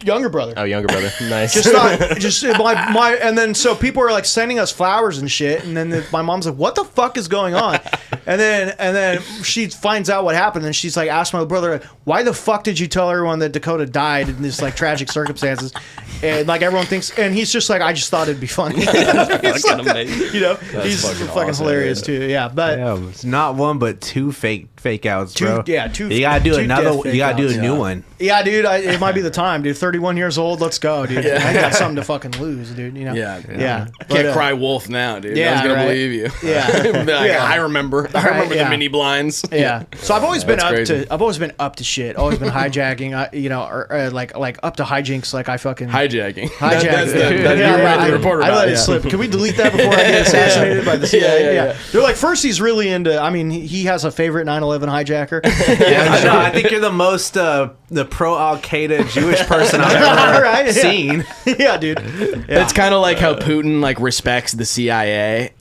Younger brother. Oh, younger brother. Nice. Just my and then so people are like sending us flowers and shit, and then my mom's like, "What the fuck is going on?" And then she finds out what happened, and she's like, asked my brother, "Why the fuck did you tell everyone that Dakota died in this like tragic circumstances?" And like everyone thinks, and he's just like, "I just thought it'd be funny." It's like, you know, he's fucking awesome, hilarious too. Yeah, but it's not one but two fake outs, bro. Two. You gotta do another. You gotta do a new one. Yeah, dude. It might be the time, dude. 31 years old. Let's go, dude. I got something to fucking lose, dude. You know. Yeah. Can't cry wolf now, dude. Yeah, no one's gonna believe you. Yeah. I remember the mini blinds. Yeah. So I've always been up to shit. Always been hijacking. You know, or like up to hijinks. Like I fucking hijacking. That's the reporter. I let it slip. Can we delete that before I get assassinated by the CIA? Yeah. They're like, first he's really into. I mean, he has a favorite 9/11 hijacker. I think you're the most the pro Al Qaeda Jewish person I've ever seen. Yeah, dude. Yeah. It's kind of like how Putin like respects the CIA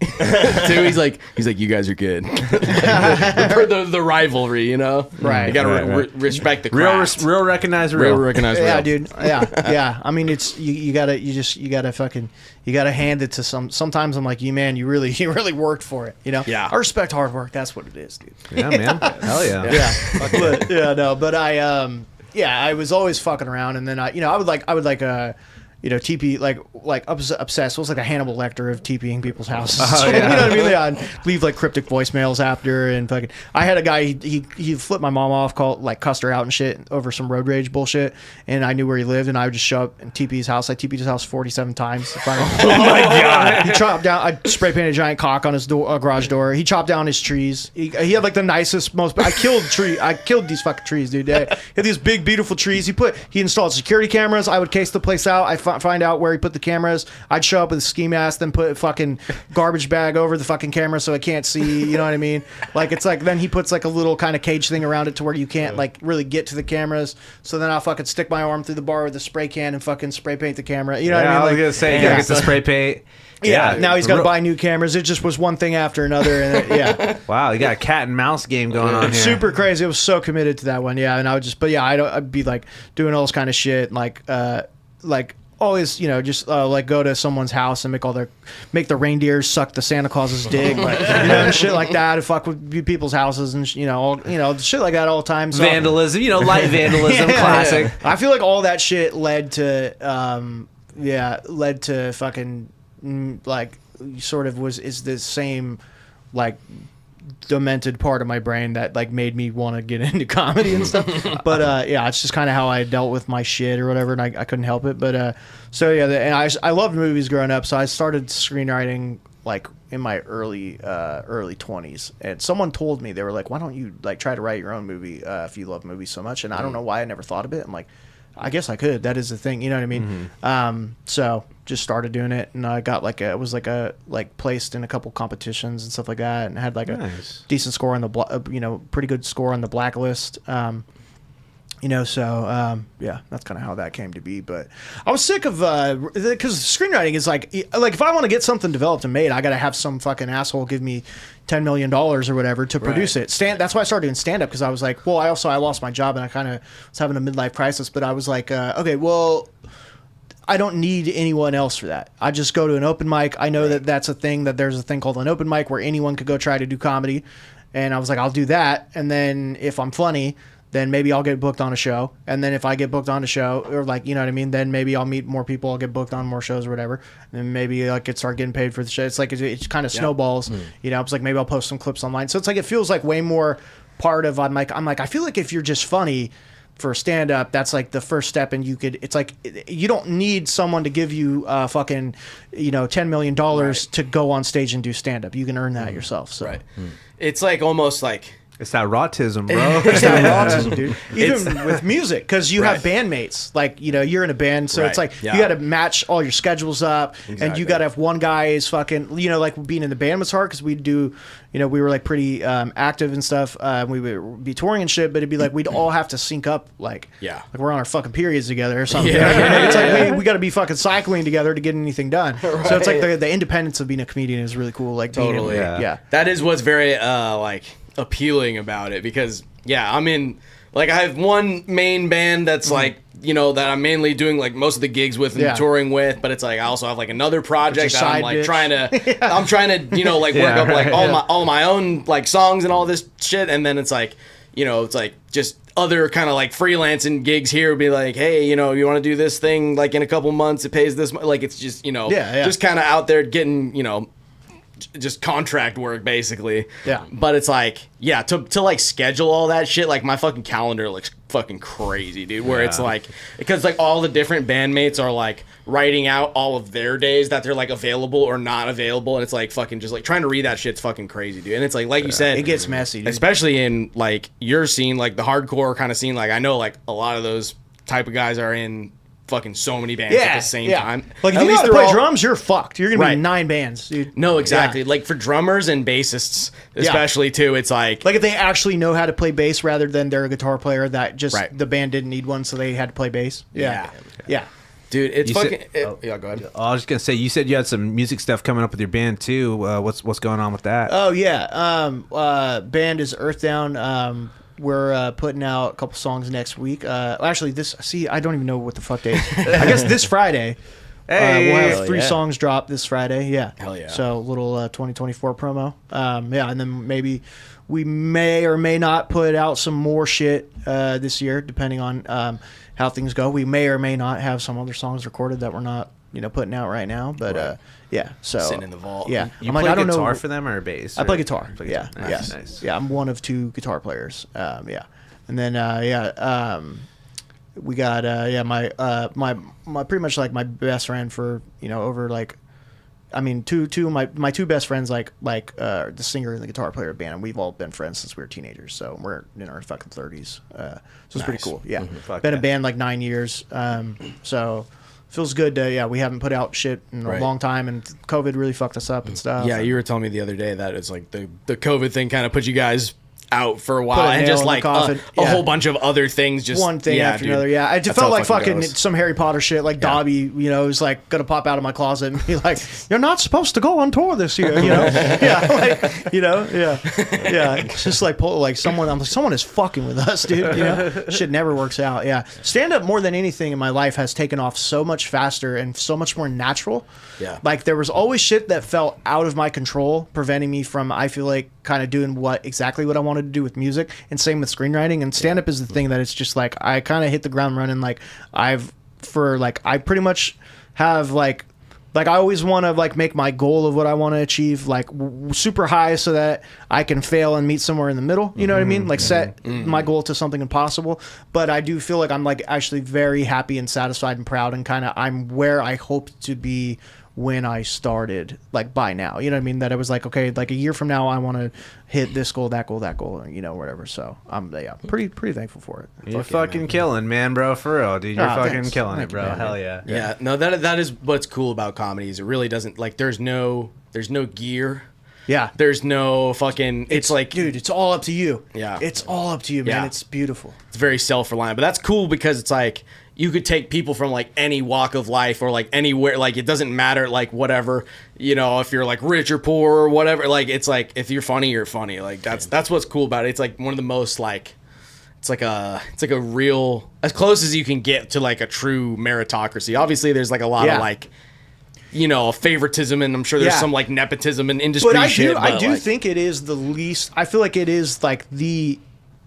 too. He's like, you guys are good. the rivalry, you know. Right. You gotta respect the craft. Real recognize real. Yeah, dude. Yeah. I mean, it's you gotta hand it to some. Sometimes I'm like, you really worked for it. You know. Yeah. I respect hard work. That's what it is, dude. Yeah, man. Hell yeah. But I was always fucking around, and then I would TP like obsessed. It was like a Hannibal Lecter of TPing people's houses. Oh, yeah. You know what I mean? I'd leave like cryptic voicemails after, and fucking. I had a guy he flipped my mom off, cussed her out and shit over some road rage bullshit, and I knew where he lived, and I would just show up and TP his house. I TP'd his house 47 times. Oh my god! He chopped down. I spray painted a giant cock on his garage door. He chopped down his trees. He had like the nicest, most. I killed these fucking trees, dude. He had these big, beautiful trees. He installed security cameras. I would case the place out. I find out where he put the cameras. I'd show up with a ski mask, then put a fucking garbage bag over the fucking camera so I can't see. You know what I mean? Like it's like then he puts like a little kind of cage thing around it to where you can't like really get to the cameras. So then I'll fucking stick my arm through the bar with a spray can and fucking spray paint the camera. You know what I mean? I was gonna say, you gotta get the spray paint. Yeah, now he's got to buy new cameras. It just was one thing after another. And Wow, you got a cat and mouse game going on here. Super crazy. I was so committed to that one. Yeah, and I would just, I'd be like doing all this kind of shit, like always, just like go to someone's house and make the reindeers suck the Santa Claus's dick, and shit like that. And fuck with people's houses and shit like that all the time. So, vandalism, light vandalism, classic. Yeah. I feel like all that shit led to fucking like sort of is the same like demented part of my brain that like made me want to get into comedy and stuff. But it's just kind of how I dealt with my shit or whatever, and I couldn't help it. But and I loved movies growing up, so I started screenwriting like in my early 20s. And someone told me, they were like, why don't you like try to write your own movie if you love movies so much? And I don't know why I never thought of it. I'm like, I guess I could. That is the thing, you know what I mean? Mm-hmm. So just started doing it, and I got placed in a couple competitions and stuff like that, and had like a decent score on the pretty good score on the Blacklist. So that's kind of how that came to be. But I was sick of because screenwriting is like if I want to get something developed and made, I got to have some fucking asshole give me $10 million or whatever to produce it. That's why I started doing stand up, because I was like, well, I lost my job and I kind of was having a midlife crisis. But I was like, okay, well, I don't need anyone else for that. I just go to an open mic. I know that that's a thing, that there's a thing called an open mic where anyone could go try to do comedy. And I was like, I'll do that. And then if I'm funny, then maybe I'll get booked on a show. And then if I get booked on a show, or like, you know what I mean, then maybe I'll meet more people, I'll get booked on more shows or whatever. And then maybe I could start getting paid for the show. It's like, it kind of snowballs, it's like, maybe I'll post some clips online. So it's like, it feels like way more part of, I'm like, I feel like if you're just funny for stand up, that's like the first step. And it's like, you don't need someone to give you fucking, $10 million to go on stage and do stand up. You can earn that yourself. So. Right. It's like almost like, It's that rautism, bro. It's that autism, dude. Even with music, because you have bandmates. Like, you're in a band, so it's like you got to match all your schedules up, and you got to have one guy is fucking, like being in the band was hard because we do, we were like pretty active and stuff. We would be touring and shit, but it'd be like we'd all have to sync up, like we're on our fucking periods together or something. It's like we got to be fucking cycling together to get anything done. So it's like the independence of being a comedian is really cool. Like totally, that is what's very like appealing about it, because I'm in, like, I have one main band that's like, that I'm mainly doing like most of the gigs with and touring with, but it's like I also have like another project that I'm like trying to like work up like all my own like songs and all this shit, and then it's like it's like just other kind of like freelancing gigs here would be like, hey, you want to do this thing like in a couple months, it pays this like, it's just just kind of out there getting just contract work basically. But it's like to like schedule all that shit, like my fucking calendar looks fucking crazy, dude, where it's like, because like all the different bandmates are like writing out all of their days that they're like available or not available, and it's like fucking just like trying to read that shit's fucking crazy, dude. And it's like you said, it gets messy, dude. Especially in like your scene, like the hardcore kind of scene. Like I know like a lot of those type of guys are in fucking so many bands at the same time. Like if you know how to play drums, you're fucked. You're gonna be in 9 bands, dude. No, exactly. Like for drummers and bassists, especially too, it's like if they actually know how to play bass rather than they're a guitar player that just the band didn't need one, so they had to play bass. Yeah. Dude, it's fucking. Go ahead. I was just gonna say, you said you had some music stuff coming up with your band too. What's going on with that? Oh yeah, band is Earthdown. We're putting out a couple songs next week. Actually, I don't even know what the fuck day is. I guess this Friday. We'll have 3 songs drop this Friday. Yeah. Hell yeah. So a little 2024 promo. And then maybe we may or may not put out some more shit this year, depending on how things go. We may or may not have some other songs recorded that we're not, putting out right now. But so sitting in the vault. Yeah. You play guitar for them or bass? I play guitar. Yeah. Nice. Yeah. I'm one of 2 guitar players. And then we got my pretty much like my best friend for over like, I mean, two of my 2 best friends like the singer and the guitar player of the band, and we've all been friends since we were teenagers, so we're in our fucking 30s. So it's pretty cool. Yeah. Been a band like 9 years. So feels good to, we haven't put out shit in a long time, and COVID really fucked us up and stuff. Yeah, you were telling me the other day that it's like the COVID thing kind of put you guys out for a while, and just like a whole bunch of other things, just one thing after another. I just felt like fucking some Harry Potter shit, like Dobby, was like gonna pop out of my closet and be like, "You're not supposed to go on tour this year," It's just like someone is fucking with us, dude. Shit never works out. Stand up more than anything in my life has taken off so much faster and so much more natural. Like there was always shit that felt out of my control, preventing me from, I feel like, kind of doing exactly what I wanted to do with music, and same with screenwriting. And stand up is the thing that it's just like I kind of hit the ground running. Like I pretty much have like I always want to like make my goal of what I want to achieve like super high so that I can fail and meet somewhere in the middle. You know what I mean? Like set my goal to something impossible. But I do feel like I'm like actually very happy and satisfied and proud, and kind of I'm where I hoped to be when I started, like by now, you know what I mean? That I was like, okay, like a year from now, I want to hit this goal, that goal, whatever. So I'm pretty thankful for it. You're fucking killing, man, bro, for real, dude. You're fucking killing it, bro. Man. Hell yeah. Yeah, no, that is what's cool about comedy, is it really doesn't, like, there's no gear. Yeah. There's no fucking, it's like, dude, it's all up to you. Yeah. It's all up to you, man. Yeah. It's beautiful. It's very self-reliant, but that's cool because it's like, you could take people from like any walk of life or like anywhere, like it doesn't matter, like whatever, if you're like rich or poor or whatever, like it's like if you're funny, you're funny. Like that's what's cool about it. It's like one of the most like, it's like a real, as close as you can get to like a true meritocracy. Obviously there's like a lot of like, favoritism, and I'm sure there's some like nepotism and industry shit. I do think it is the least, I feel like it is like the,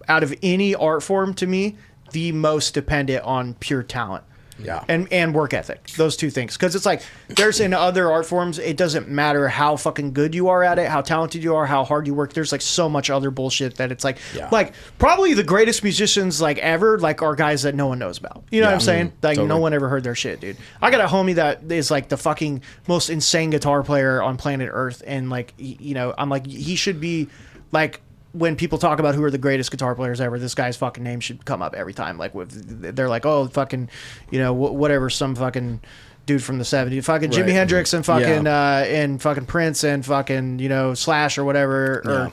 out of any art form to me, the most dependent on pure talent. Yeah. And work ethic. Those 2 things. Because it's like, there's in other art forms, it doesn't matter how fucking good you are at it, how talented you are, how hard you work. There's like so much other bullshit that it's like, like probably the greatest musicians like ever, like are guys that no one knows about. You know what I'm saying? Like totally. No one ever heard their shit, dude. I got a homie that is like the fucking most insane guitar player on planet Earth. And like, I'm like, he should be like when people talk about who are the greatest guitar players ever, this guy's fucking name should come up every time. Like they're like, oh, fucking, whatever, some fucking dude from the 70s, fucking Jimi Hendrix and fucking Prince and fucking Slash or whatever, or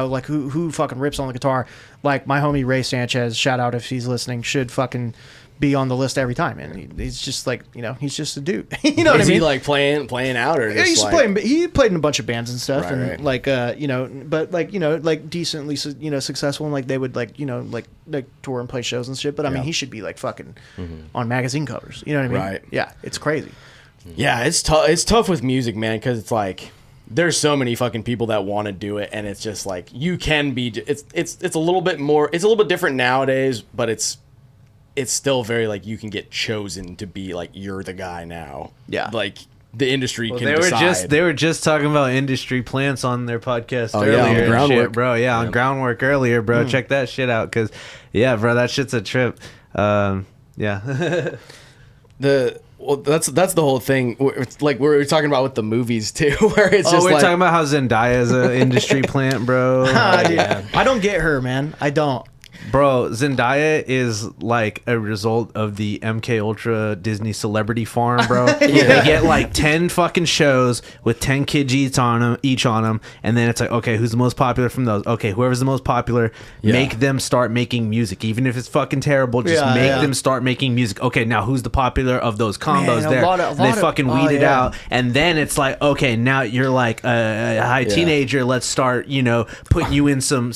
like who fucking rips on the guitar. Like my homie Ray Sanchez, shout out if he's listening, should fucking be on the list every time, and he's just like he's just a dude. You know what I mean? Is he like playing out or just he's like... playing? He played in a bunch of bands and stuff, Right, and right. like but like decently successful, and like they would like tour and play shows and shit. But I mean, he should be like fucking on magazine covers. You know what I mean? Right. Yeah, it's crazy. Yeah, it's tough. It's tough with music, man, because it's like there's so many fucking people that want to do it, and it's just like you can be. It's a little bit more. It's a little bit different nowadays, but it's still very like you can get chosen to be like you're the guy now. Yeah. Like the industry can they decide. They were just talking about industry plants on their podcast Oh, earlier. yeah, on the and groundwork. shit, bro. Yeah, on groundwork earlier, bro. Check that shit out, because bro, that shit's a trip. Yeah. That's the whole thing. It's like we were talking about with the movies too, where it's just we're like talking about how Zendaya is an industry plant, bro. Dude, I don't get her, man. I don't. Bro, Zendaya is like a result of the MK Ultra Disney Celebrity Farm, bro. They get like 10 fucking shows with 10 kids each on them, and then it's like, okay, who's the most popular from those? Okay, whoever's the most popular, make them start making music, even if it's fucking terrible. Just make them start making music. Okay, now who's the popular of those combos there? And they fucking weed it out, and then it's like, okay, now you're like a high teenager. Let's start, putting you in some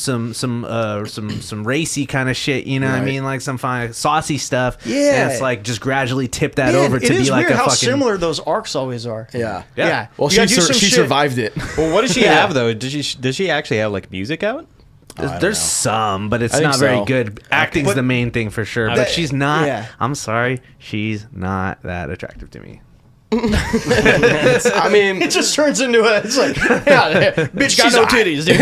racy kind of shit, what I mean, like some fine saucy stuff. Yeah, and it's like just gradually tip that over to be like weird a how fucking similar those arcs always are. Yeah. Well, You gotta she do some shit. survived it. Well, what does she have though? Does she actually have like music out? There's some, but it's I think not very so. good. Acting's the main thing for sure, but she's not. Yeah. I'm sorry, she's not that attractive to me. I mean, It just turns into it's like, bitch got no titties, dude.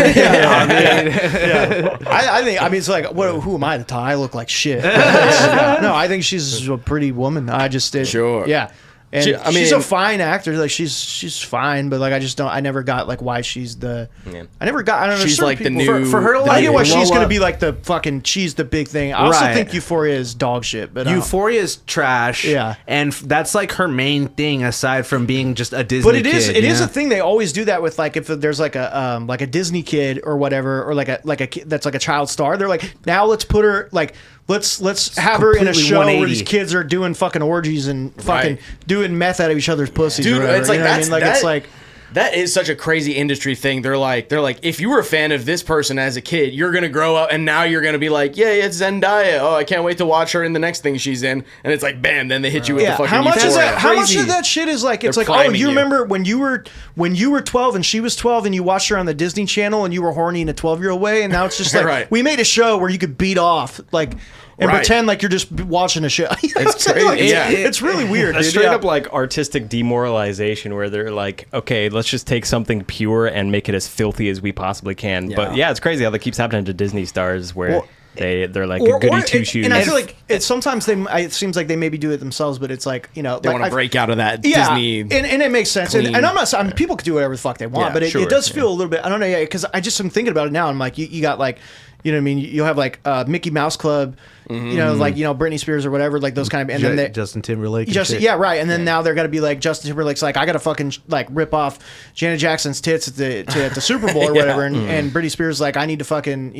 I mean, it's like, who am I to tell? I look like shit. No, I think she's a pretty woman. I just did. Sure. Yeah. And I she's a mean- fine actor. Like she's fine, but like I never got like why she's the. Yeah. I don't know. She's certain like the people- new- for her to the I get why new she's blow gonna up. be like the fucking. She's the big thing. I also Right. think Euphoria is dog shit, but Euphoria is trash. Yeah. and that's like her main thing aside from being just a Disney. But it is kid, a thing. They always do that with like if there's like a Disney kid or whatever, or like a kid that's like a child star. They're like, now let's put her like let's have her in a completely show where 180. these kids are doing fucking orgies and fucking doing meth out of each other's pussies. dude, or whatever, it's like you know what I that's mean? Like it's like. That is such a crazy industry thing. They're like, if you were a fan of this person as a kid, you're gonna grow up and now you're gonna be like, yeah, it's Zendaya. Oh, I can't wait to watch her in the next thing she's in. And it's like, bam, then they hit you with the fucking how much is Euphoria. that? How much Crazy. of that shit is like? It's They're like, oh, priming you you. remember when you were 12 and she was 12 and you watched her on the Disney Channel and you were horny in a 12-year-old way, and now it's just like Right. we made a show where you could beat off like. And Right. pretend like you're just watching a show. It's crazy. Yeah. It's really weird. A Dude. straight Yeah. up like artistic demoralization where they're like, okay, let's just take something pure and make it as filthy as we possibly can. Yeah. But yeah, it's crazy how that keeps happening to Disney stars where Well, they're like a goody two shoes. And I feel like it's sometimes it seems like they maybe do it themselves, but it's like They like, want to break out of that Disney. and it makes sense. And clean- I'm not. I mean, people can do whatever the fuck they want, Yeah, but it sure, does feel a little bit. I don't know, because I just am thinking about it now. I'm like, you got like, you know what I mean? You'll have like Mickey Mouse Club, like Britney Spears or whatever, like those kind of, and then they. Justin Timberlake. and Just shit. yeah, right, and then now they're gonna be like Justin Timberlake's like I gotta fucking like rip off Janet Jackson's tits at the Super Bowl or whatever, and Britney Spears like I need to fucking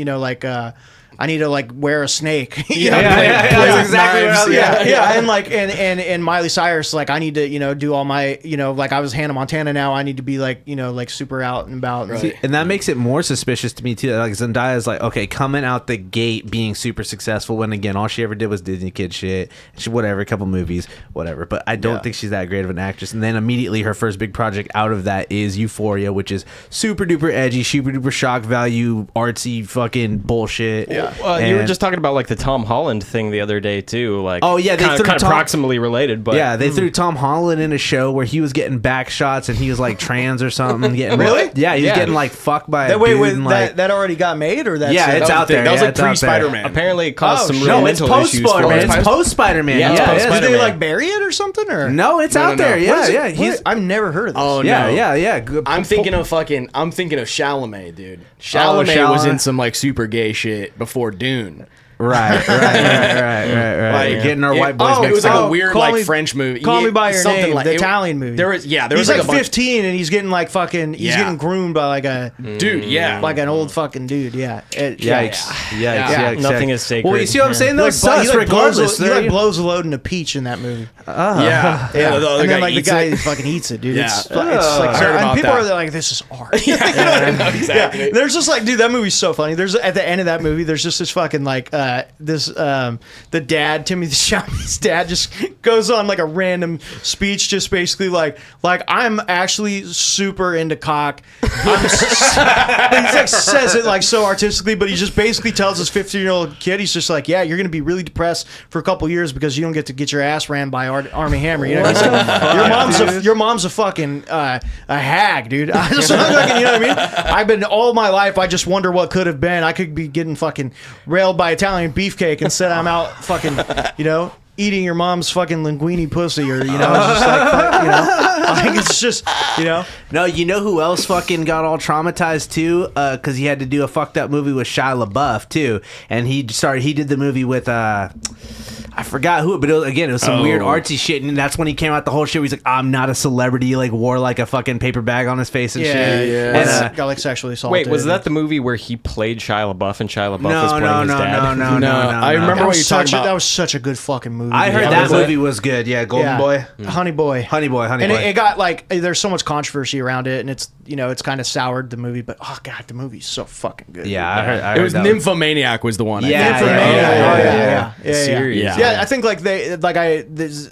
I need to like wear a snake. You know, play that's with exactly what I knives. was- Yeah. And like and Miley Cyrus like I need to do all my like I was Hannah Montana now I need to be like like super out and about. Right. See, and that makes it more suspicious to me too. Like Zendaya is like, okay, coming out the gate being super successful when again all she ever did was Disney kid shit. She whatever, a couple movies, whatever. But I don't think she's that great of an actress. And then immediately her first big project out of that is Euphoria, which is super duper edgy, super duper shock value, artsy fucking bullshit. You were just talking about like the Tom Holland thing the other day too. Like, oh yeah, they kind of proximally related, but yeah, they threw Tom Holland in a show where he was getting back shots and he was like trans or something. Getting Really? Yeah, he was getting like fucked by a dude. Wait, and, like, that already got made, or that's yeah, it's out there. That was Yeah, like it's out there. pre-Spider-Man. apparently it caused some real No, it's mental post issues. Spider-Man. It's post Spider-Man. Yeah, it's Yeah, post it is. Did they Spider-Man. like bury it or something? Or No, it's out there. no. Yeah, yeah. I've never heard of this. Oh, Yeah, no. yeah. Good. I'm thinking of Chalamet, dude. Chalamet was in some like super gay shit before Dune. Right. Like, Getting our white boys. it mixed was like up. a weird Call like Me- French movie. Call Me by Your Something Name, like the it- Italian movie. There was he's like like a bunch- 15 and he's getting like fucking. He's Yeah. getting groomed by like a dude. Yeah, like an old fucking dude. Yeah. Yikes. Nothing is sacred. Well, you see what I'm saying? He Those like, sus, regardless. he like blows a load in a peach in that movie. yeah. Yeah, The other and then guy like the eats guy it. fucking eats it, dude. Yeah. It's like I heard and about people that. are like, this is art. Exactly. Yeah, there's just like, dude, that movie's so funny. There's at the end of that movie, there's just this fucking like the dad, Timothy Chalamet's dad, just goes on like a random speech, just basically like I'm actually super into cock. He like says it like so artistically, but he just basically tells his 15-year-old kid, he's just like, yeah, you're gonna be really depressed for a couple years because you don't get to get your ass ran by Army Hammer. You know, he's like, your mom's a fucking a hag, dude. I just fucking, you know what I mean? I've been all my life. I just wonder what could have been. I could be getting fucking railed by Italian beefcake instead. I'm out fucking, you know, eating your mom's fucking linguine pussy, or you know, it's just like, fuck, you know, like it's just, you know. No, you know who else fucking got all traumatized too? Because he had to do a fucked up movie with Shia LaBeouf too, and he did the movie with I forgot who, but it was some weird artsy shit, and that's when he came out the whole shit. Where he's like, I'm not a celebrity, like wore like a fucking paper bag on his face and shit. Yeah. And, got like sexually assaulted. Wait, was that the movie where he played Shia LaBeouf and Shia LaBeouf was No, playing no, his dad? no. I remember That what was you're talking about. that was such a good fucking movie. I heard dude. that movie was good. Yeah, Golden Boy, Honey Boy. Honey And Boy. it got like, there's so much controversy around it, and it's, you know, it's kind of soured the movie, but oh god, the movie's so fucking good. Yeah, I heard It was that Nymphomaniac was the one. I Yeah, think. Yeah. Serious. Yeah, I think like I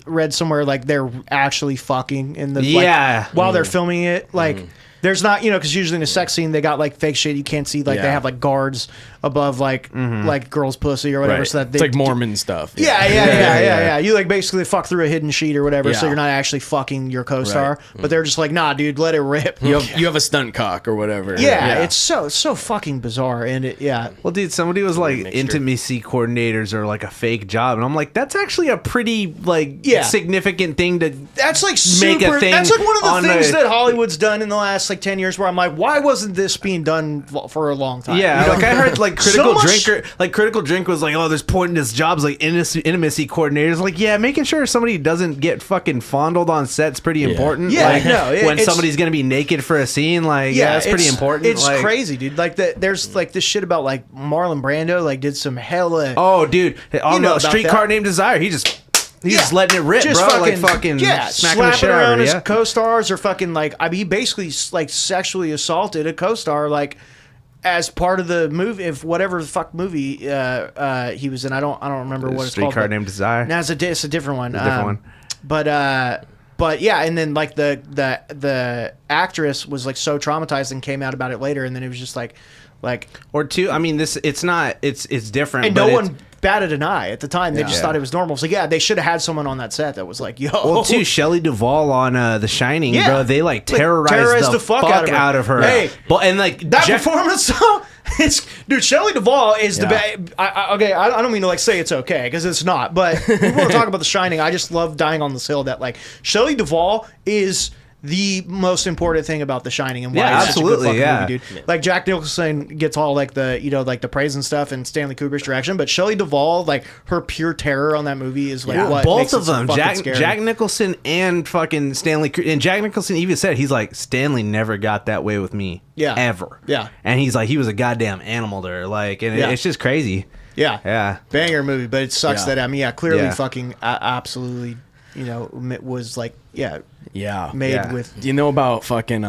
read somewhere like they're actually fucking in the while they're filming it. Like there's not, you know, because usually in a sex scene they got like fake shit you can't see. Like they have like guards above like girls' pussy or whatever. Right. So that It's like Mormon stuff. Yeah. You like basically fuck through a hidden sheet or whatever, so Yeah. you're not actually fucking your co-star. Right. But they're just like, nah, dude, let it rip. You have a stunt cock or whatever. It's so fucking bizarre, and Well, dude, somebody was like Mixture. intimacy coordinators or like a fake job, and I'm like, that's actually a pretty like significant thing to. that's like Make a super. thing That's like one of on the things the- that Hollywood's done in the last like 10 years. Where I'm like, why wasn't this being done for a long time? Yeah, You know? like I heard like So much- Critical Drink was like, oh, there's pointless jobs like intimacy coordinators. Like, yeah, making sure somebody doesn't get fucking fondled on set's pretty important. Yeah, like, no, when it's- somebody's gonna be naked for a scene, like, yeah, that's pretty it's- important. It's like, crazy, dude. Like there's like this shit about like Marlon Brando like did some hella. Oh, dude, on know the about Streetcar that. Named Desire, he's just letting it rip, Just bro. Like fucking smacking the slapping shit out around of his you. co-stars or fucking like, I mean, he basically like sexually assaulted a co-star like as part of the movie, if whatever the fuck movie he was in. I don't remember what it's called. Streetcar Named Desire. No, it's a different one. Different one. But yeah, and then like the actress was like so traumatized and came out about it later, and then it was just like, Or two. I mean, it's different. and but no it's- one batted an eye at the time. They just thought it was normal. So yeah, they should have had someone on that set that was like, yo. Well, too, Shelley Duvall on The Shining, Yeah. bro. They like terrorized the fuck out of her. Hey, but and like that performance, though, it's dude. Shelley Duvall is the Yeah. best. I don't mean to like say it's okay because it's not. But we want to talk about The Shining. I just love dying on this hill that like Shelley Duvall is the most important thing about The Shining and why Yeah, it's such a good absolutely, fucking yeah. movie, dude. Like Jack Nicholson gets all like the like the praise and stuff and Stanley Kubrick's direction, but Shelley Duvall, like her pure terror on that movie is like what both makes of it so them, fucking scary. Jack Nicholson and fucking Stanley. And Jack Nicholson even said he's like, Stanley never got that way with me, ever. Yeah. And he's like, he was a goddamn animal there, like, and it's just crazy. Yeah, banger movie, but it sucks Yeah. that clearly Yeah. fucking absolutely, you know, was like Yeah. made Yeah. with. Do you know about fucking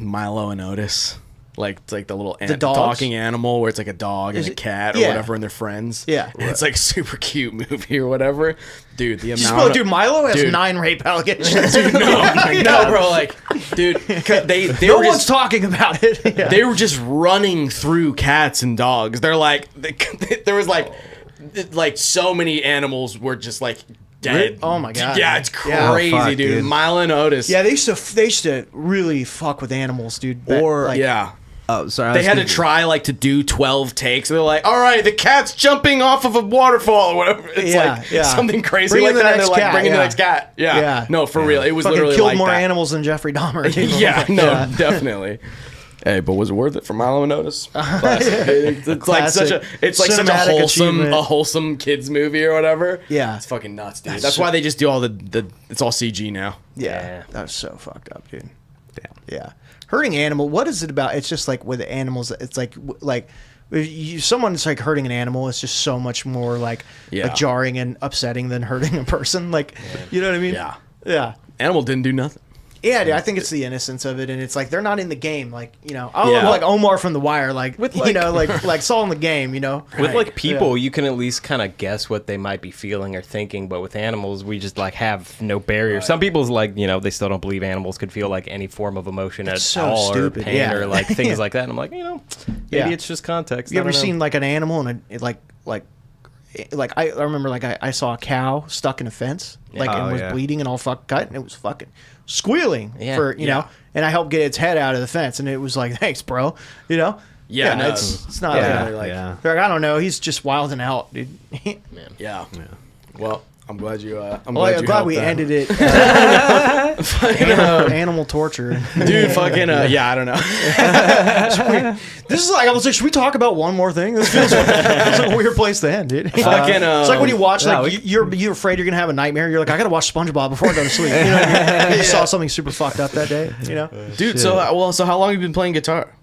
Milo and Otis? Like it's like the little dogs? talking animal where it's like a dog and a cat or whatever and they're friends. Yeah. And it's like super cute movie or whatever. Dude, the amount Dude, Milo has 9 rape allegations. Dude, no, bro, like, dude, they no were one's just, talking about it. Yeah. they were just running through cats and dogs. They're like, there was like so many animals were just like dead. Oh my god. Yeah, it's Yeah. crazy, Oh, fuck, dude. dude. Milo and Otis. Yeah, they used to really fuck with animals, dude. Yeah. Oh, sorry. They had to try like to do 12 takes. They're like, all right, the cat's jumping off of a waterfall or whatever. It's like something crazy Bring like in the that. And they're next like, cat, bring in the next cat. Yeah. Yeah. No, for real. It was fucking literally killed like more that. animals than Jeffrey Dahmer. Dude. Yeah, no, definitely. Hey, but was it worth it for Milo and Otis? Classic. It's like such a Cinematic wholesome kids movie or whatever. Yeah. It's fucking nuts, dude. That's why they just do all the it's all CG now. Yeah, that was so fucked up, dude. Damn. Yeah, hurting animal. What is it about? It's just like with animals. It's like if someone's like hurting an animal. It's just so much more like jarring and upsetting than hurting a person. Like, you know what I mean? Yeah. Yeah. Animal didn't do nothing. Yeah, dude, I think it's the innocence of it, and it's like they're not in the game. Like, you know, I love Yeah. like Omar from The Wire, like, With, you like- know, like Saul in the game, you know. With like people, you can at least kind of guess what they might be feeling or thinking, but with animals, we just like have no barrier. Some people's like, you know, they still don't believe animals could feel like any form of emotion at so all stupid, or pain yeah. or like things like that. And I'm like, you know, maybe Yeah. it's just context. You I don't ever know. seen like an animal and I remember like I saw a cow stuck in a fence like and was bleeding and all cut and it was fucking squealing for you know, and I helped get its head out of the fence and it was like, thanks, bro, you know. Yeah, no, it's not Yeah, like yeah. they're like, I don't know, he's just wilding out, dude. Yeah. Well, I'm glad you. I'm Well, glad we helped ended it. Animal torture, Dude, fucking. Yeah, I don't know. This is like I was like, should we talk about one more thing? This feels like a weird place to end, dude. Fucking. It's like when you watch, like you're afraid you're gonna have a nightmare. You're like, I gotta watch SpongeBob before I go to sleep. You know what I mean? You saw something super fucked up that day. You know, Dude, so how long have you been playing guitar?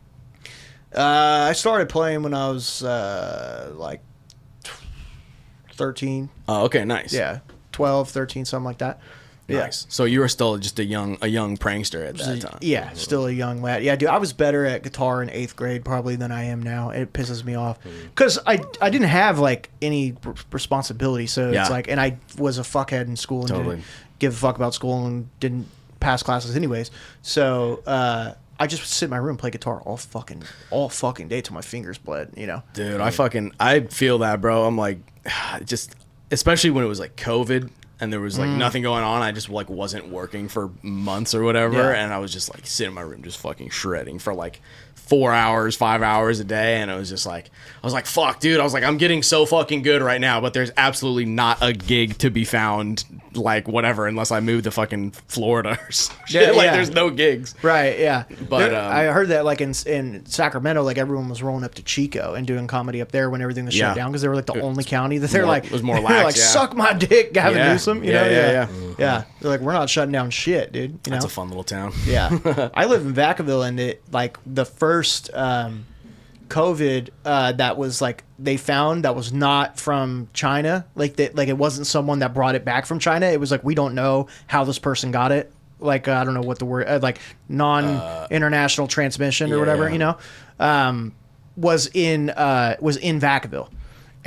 I started playing when I was like 13. Oh, okay, nice. Yeah, 12, 13, something like that. Nice. So you were still just a young prankster at that time. Yeah, still a young lad. Yeah, dude, I was better at guitar in 8th grade probably than I am now. It pisses me off because I didn't have like any responsibility. So it's like, and I was a fuckhead in school and didn't give a fuck about school and didn't pass classes anyways. So I just would sit in my room and play guitar all fucking day till my fingers bled. You know, Dude, I feel that, bro. I'm like, just especially when it was like COVID. And there was like nothing going on. I just like wasn't working for months or whatever. And I was just like sitting in my room just fucking shredding for like 4 hours, 5 hours a day. And it was just like, I was like, fuck, dude. I was like, I'm getting so fucking good right now, but there's absolutely not a gig to be found, like whatever, unless I move to fucking Florida or some shit. Like there's no gigs. right? Yeah, But I heard that like in Sacramento, like everyone was rolling up to Chico and doing comedy up there when everything was shut down because they were like the only county that they're like it was more they're lax, like yeah. suck my dick, Gavin Newsom. You know, yeah. Yeah, they're like, we're not shutting down shit, dude. You That's know? a fun little town. Yeah, I live in Vacaville, and it like the first COVID that was like they found that was not from China. Like that, like it wasn't someone that brought it back from China. It was like we don't know how this person got it. Like I don't know what the word like non-international transmission or whatever. You know, was in Vacaville.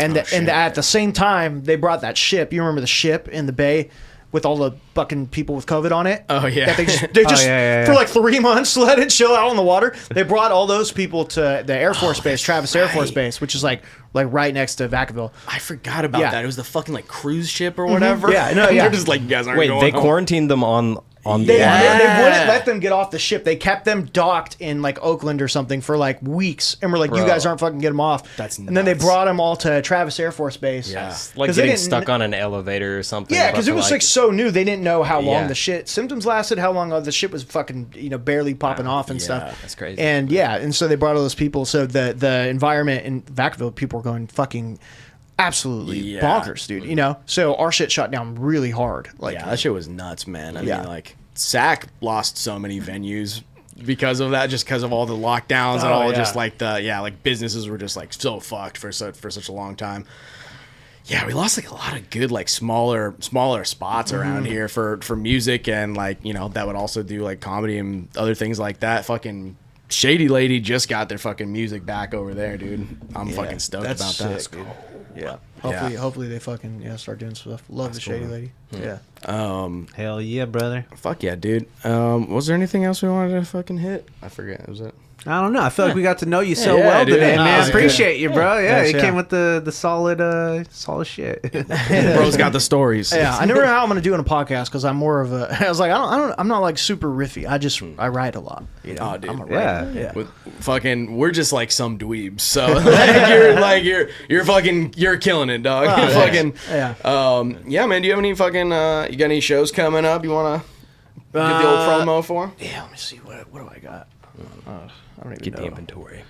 And at the same time, they brought that ship. You remember the ship in the bay with all the fucking people with COVID on it? Oh, yeah. That they just for like 3 months let it chill out on the water. They brought all those people to the Air Force Base, Travis Air Force Base, which is like right next to Vacaville. I forgot about that. It was the fucking like cruise ship or whatever. Yeah, no, They're just like, you guys aren't Wait, going they home. quarantined them on They Yeah. wouldn't let them get off the ship. They kept them docked in like Oakland or something for like weeks, and we're like, "You guys aren't fucking getting them off." That's and then they nuts. brought them all to Travis Air Force Base. Yeah. like 'Cause they getting didn't- stuck on an elevator or something. Yeah, but because it for, was like so new. They didn't know how long Yeah. the symptoms lasted, how long the shit was fucking barely popping off and stuff. that's crazy. And and so they brought all those people. So the environment in Vacaville, people were going fucking absolutely bonkers, dude. You know, so our shit shut down really hard. Like Yeah, that shit was nuts, man. I Yeah. mean, like, SAC lost so many venues because of that, just because of all the lockdowns and all just like like businesses were just like so fucked for such a long time. Yeah, we lost like a lot of good like smaller spots around here for music and like that would also do like comedy and other things like that. Fucking Shady Lady just got their fucking music back over there, dude. I'm fucking stoked about that. Sick, dude. Yeah. Yeah. Hopefully they fucking start doing stuff. Love the Shady Lady. Yeah. Hell yeah, brother. Fuck yeah, dude. Was there anything else we wanted to fucking hit? I forget. Was it? I don't know. I feel like we got to know you so Yeah, well dude. today, Nah, man. it's Appreciate you, bro. Yeah, Thanks, you came with the solid shit. Bro's got the stories. Yeah, I never know how I'm gonna do in a podcast because I'm more of a. I was like, I'm not like super riffy. I write a lot. You know, Oh, dude. I'm a writer. Yeah. With fucking, we're just like some dweebs. So you're killing it, dog. Oh, fucking, yeah. yeah, man. Do you have any fucking, you got any shows coming up you wanna give the old promo for? Yeah, let me see what do I got. I don't even Get know. the inventory.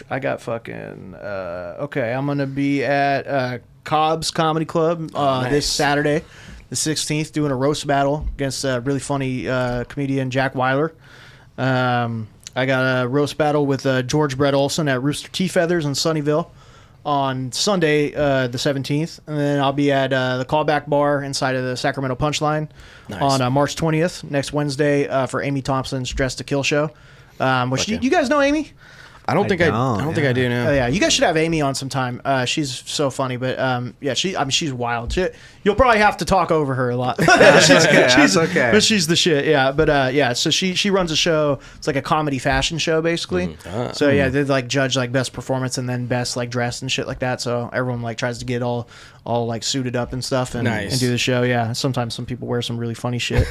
I got fucking okay. I'm gonna be at Cobb's Comedy Club this Saturday, the 16th, doing a roast battle against a really funny comedian Jack Weiler. I got a roast battle with George Brett Olson at Rooster Tea Feathers in Sunnyvale on Sunday, the 17th, and then I'll be at the Callback Bar inside of the Sacramento Punchline on March 20th, next Wednesday, for Amy Thompson's Dress to Kill show. Which you guys know Amy? I don't think I do now. Yeah, you guys should have Amy on sometime. She's so funny, but yeah, she's wild. You'll probably have to talk over her a lot. She's okay. But she's the shit. Yeah, but yeah, so she runs a show. It's like a comedy fashion show, basically. So yeah, they like judge like best performance and then best like dress and shit like that. So everyone like tries to get all like suited up and stuff and do the show. Yeah, sometimes some people wear some really funny shit.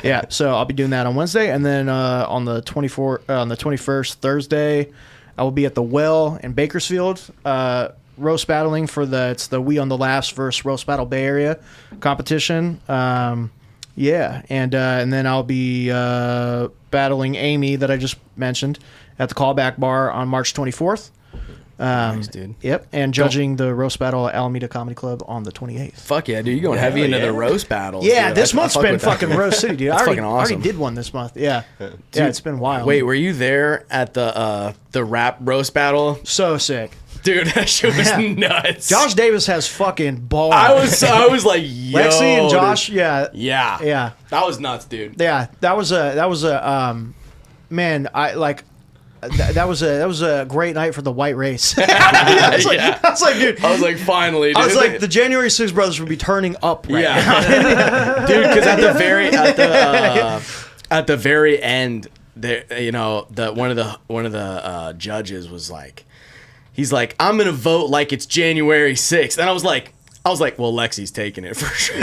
Yeah, so I'll be doing that on Wednesday, and then on the 21st, Thursday, I will be at the Well in Bakersfield, roast battling for it's the We on the Laughs versus Roast Battle Bay Area competition. Yeah, and then I'll be battling Amy that I just mentioned at the Callback Bar on March 24th. Nice, dude. Yep, and judging the roast battle at Alameda Comedy Club on the 28th. Fuck yeah, dude. You're going heavy into the roast battles. Yeah, dude. this month's been fucking roast city, dude. I fucking awesome. already did one this month. Yeah, yeah, it's been wild. Wait, were you there at the rap roast battle? So sick. Dude, that shit was nuts. Josh Davis has fucking balls. I was like, yo, Lexi and Josh, dude. yeah. That was nuts, dude. Yeah, that was a man. That was a great night for the white race. I was like, dude. I was like, finally, dude. I was like, the January 6th brothers would be turning up right now. Dude, because at the very end, there, you know, one of the judges was like, he's like, I'm gonna vote like it's January 6th, and I was like, well, Lexi's taking it for sure.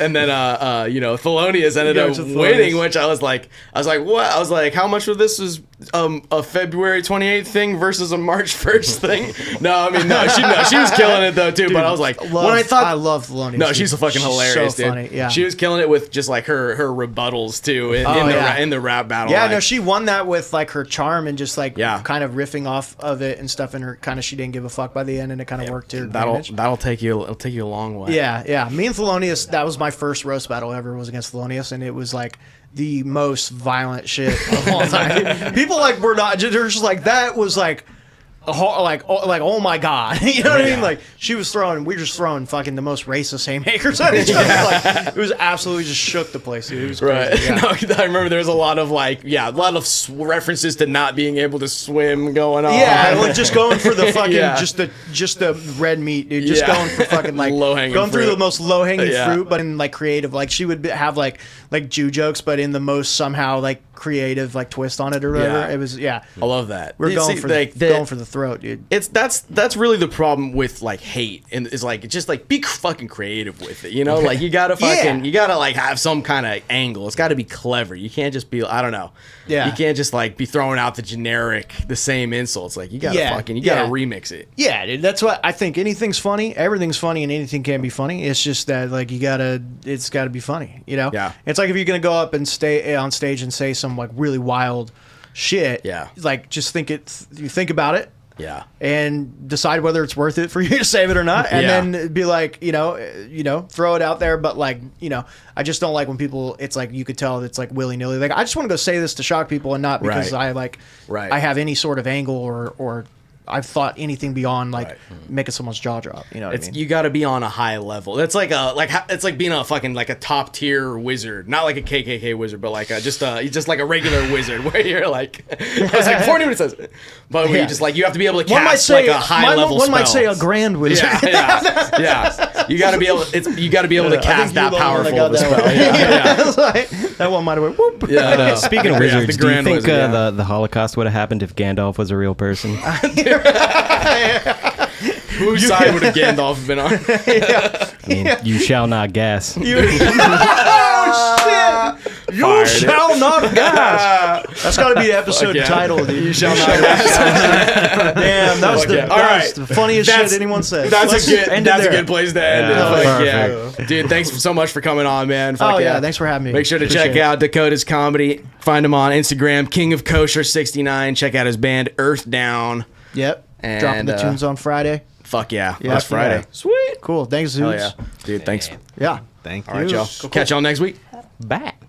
And then, you know, Thelonious ended up winning, which I was like, what? I was like, how much of this is a February 28th thing versus a March 1st thing? No, I mean, she was killing it though too. Dude, but I was like, I love Thelonious. No, she's fucking hilarious, so dude. Funny, yeah. She was killing it with just like her rebuttals too in the rap battle. Yeah, like, no, she won that with like her charm and just like kind of riffing off of it and stuff, and her kind of she didn't give a fuck by the end, and it kind of worked to her advantage. That'll take you a long way. Yeah. Me and Thelonious, that was my first roast battle ever, was against Thelonious, and it was like the most violent shit of all time. People like were not, they're just like, that was like oh my god, you know what I mean? Like we were just throwing fucking the most racist haymakers at each other. Like it was absolutely just shook the place, dude. It was crazy. Right. No, I remember there was a lot of references to not being able to swim going on. Yeah, like just going for the fucking just the red meat, dude. Just going for fucking like low-hanging going fruit. through the most low hanging fruit, but in like creative. Like she would have like Jew jokes, but in the most somehow like creative like twist on it or whatever. Yeah. It was I love that. We're going for the throat, dude. That's really the problem with like hate, and it's like it's just like be fucking creative with it, you know? Like you gotta you gotta like have some kind of angle. It's got to be clever. You can't just be, I don't know. Yeah. You can't just like be throwing out the same insults. Like you gotta gotta remix it. Yeah, dude. That's what I think. Anything's funny. Everything's funny, and anything can be funny. It's just that like it's gotta be funny. You know? Yeah. It's like if you're gonna go up and stay on stage and say some like really wild shit. Yeah. Like just you think about it. Yeah. And decide whether it's worth it for you to save it or not, and then be like, you know, throw it out there. But like, you know, I just don't like when people. It's like you could tell it's like willy nilly. Like I just want to go say this to shock people, and not because I have any sort of angle or I've thought anything beyond like making someone's jaw drop. You know what I mean? You got to be on a high level. That's like it's like being a fucking like a top tier wizard, not like a KKK wizard, but like just like a regular wizard where you're like I was like 40 minutes, but where you just like you have to be able to cast like a high level. One might say a grand wizard. Yeah. You got to be able. You got to be able to cast that powerful of a spell. That one might have went whoop. Yeah. Speaking of wizards, the do you Grand think Wizard, the Holocaust would have happened if Gandalf was a real person? Whose side would have Gandalf been on? I mean, you shall not gas. You shall not gas. That's got to be the episode title. Dude. You shall not gas. Damn, that was the funniest shit anyone said. That's a good place to end it. Yeah. Dude, thanks so much for coming on, man. Thanks for having me. Make sure to check out Dakota's comedy. Find him on Instagram, King of Kosher 69. Check out his band Earth Down. Yep. And, dropping the tunes on Friday. Fuck yeah. Last Friday. Yeah. Sweet. Cool. Thanks, Zudes. Hell yeah. Dude, thanks. Yeah. Thank you. All right, y'all. Catch y'all next week. Back.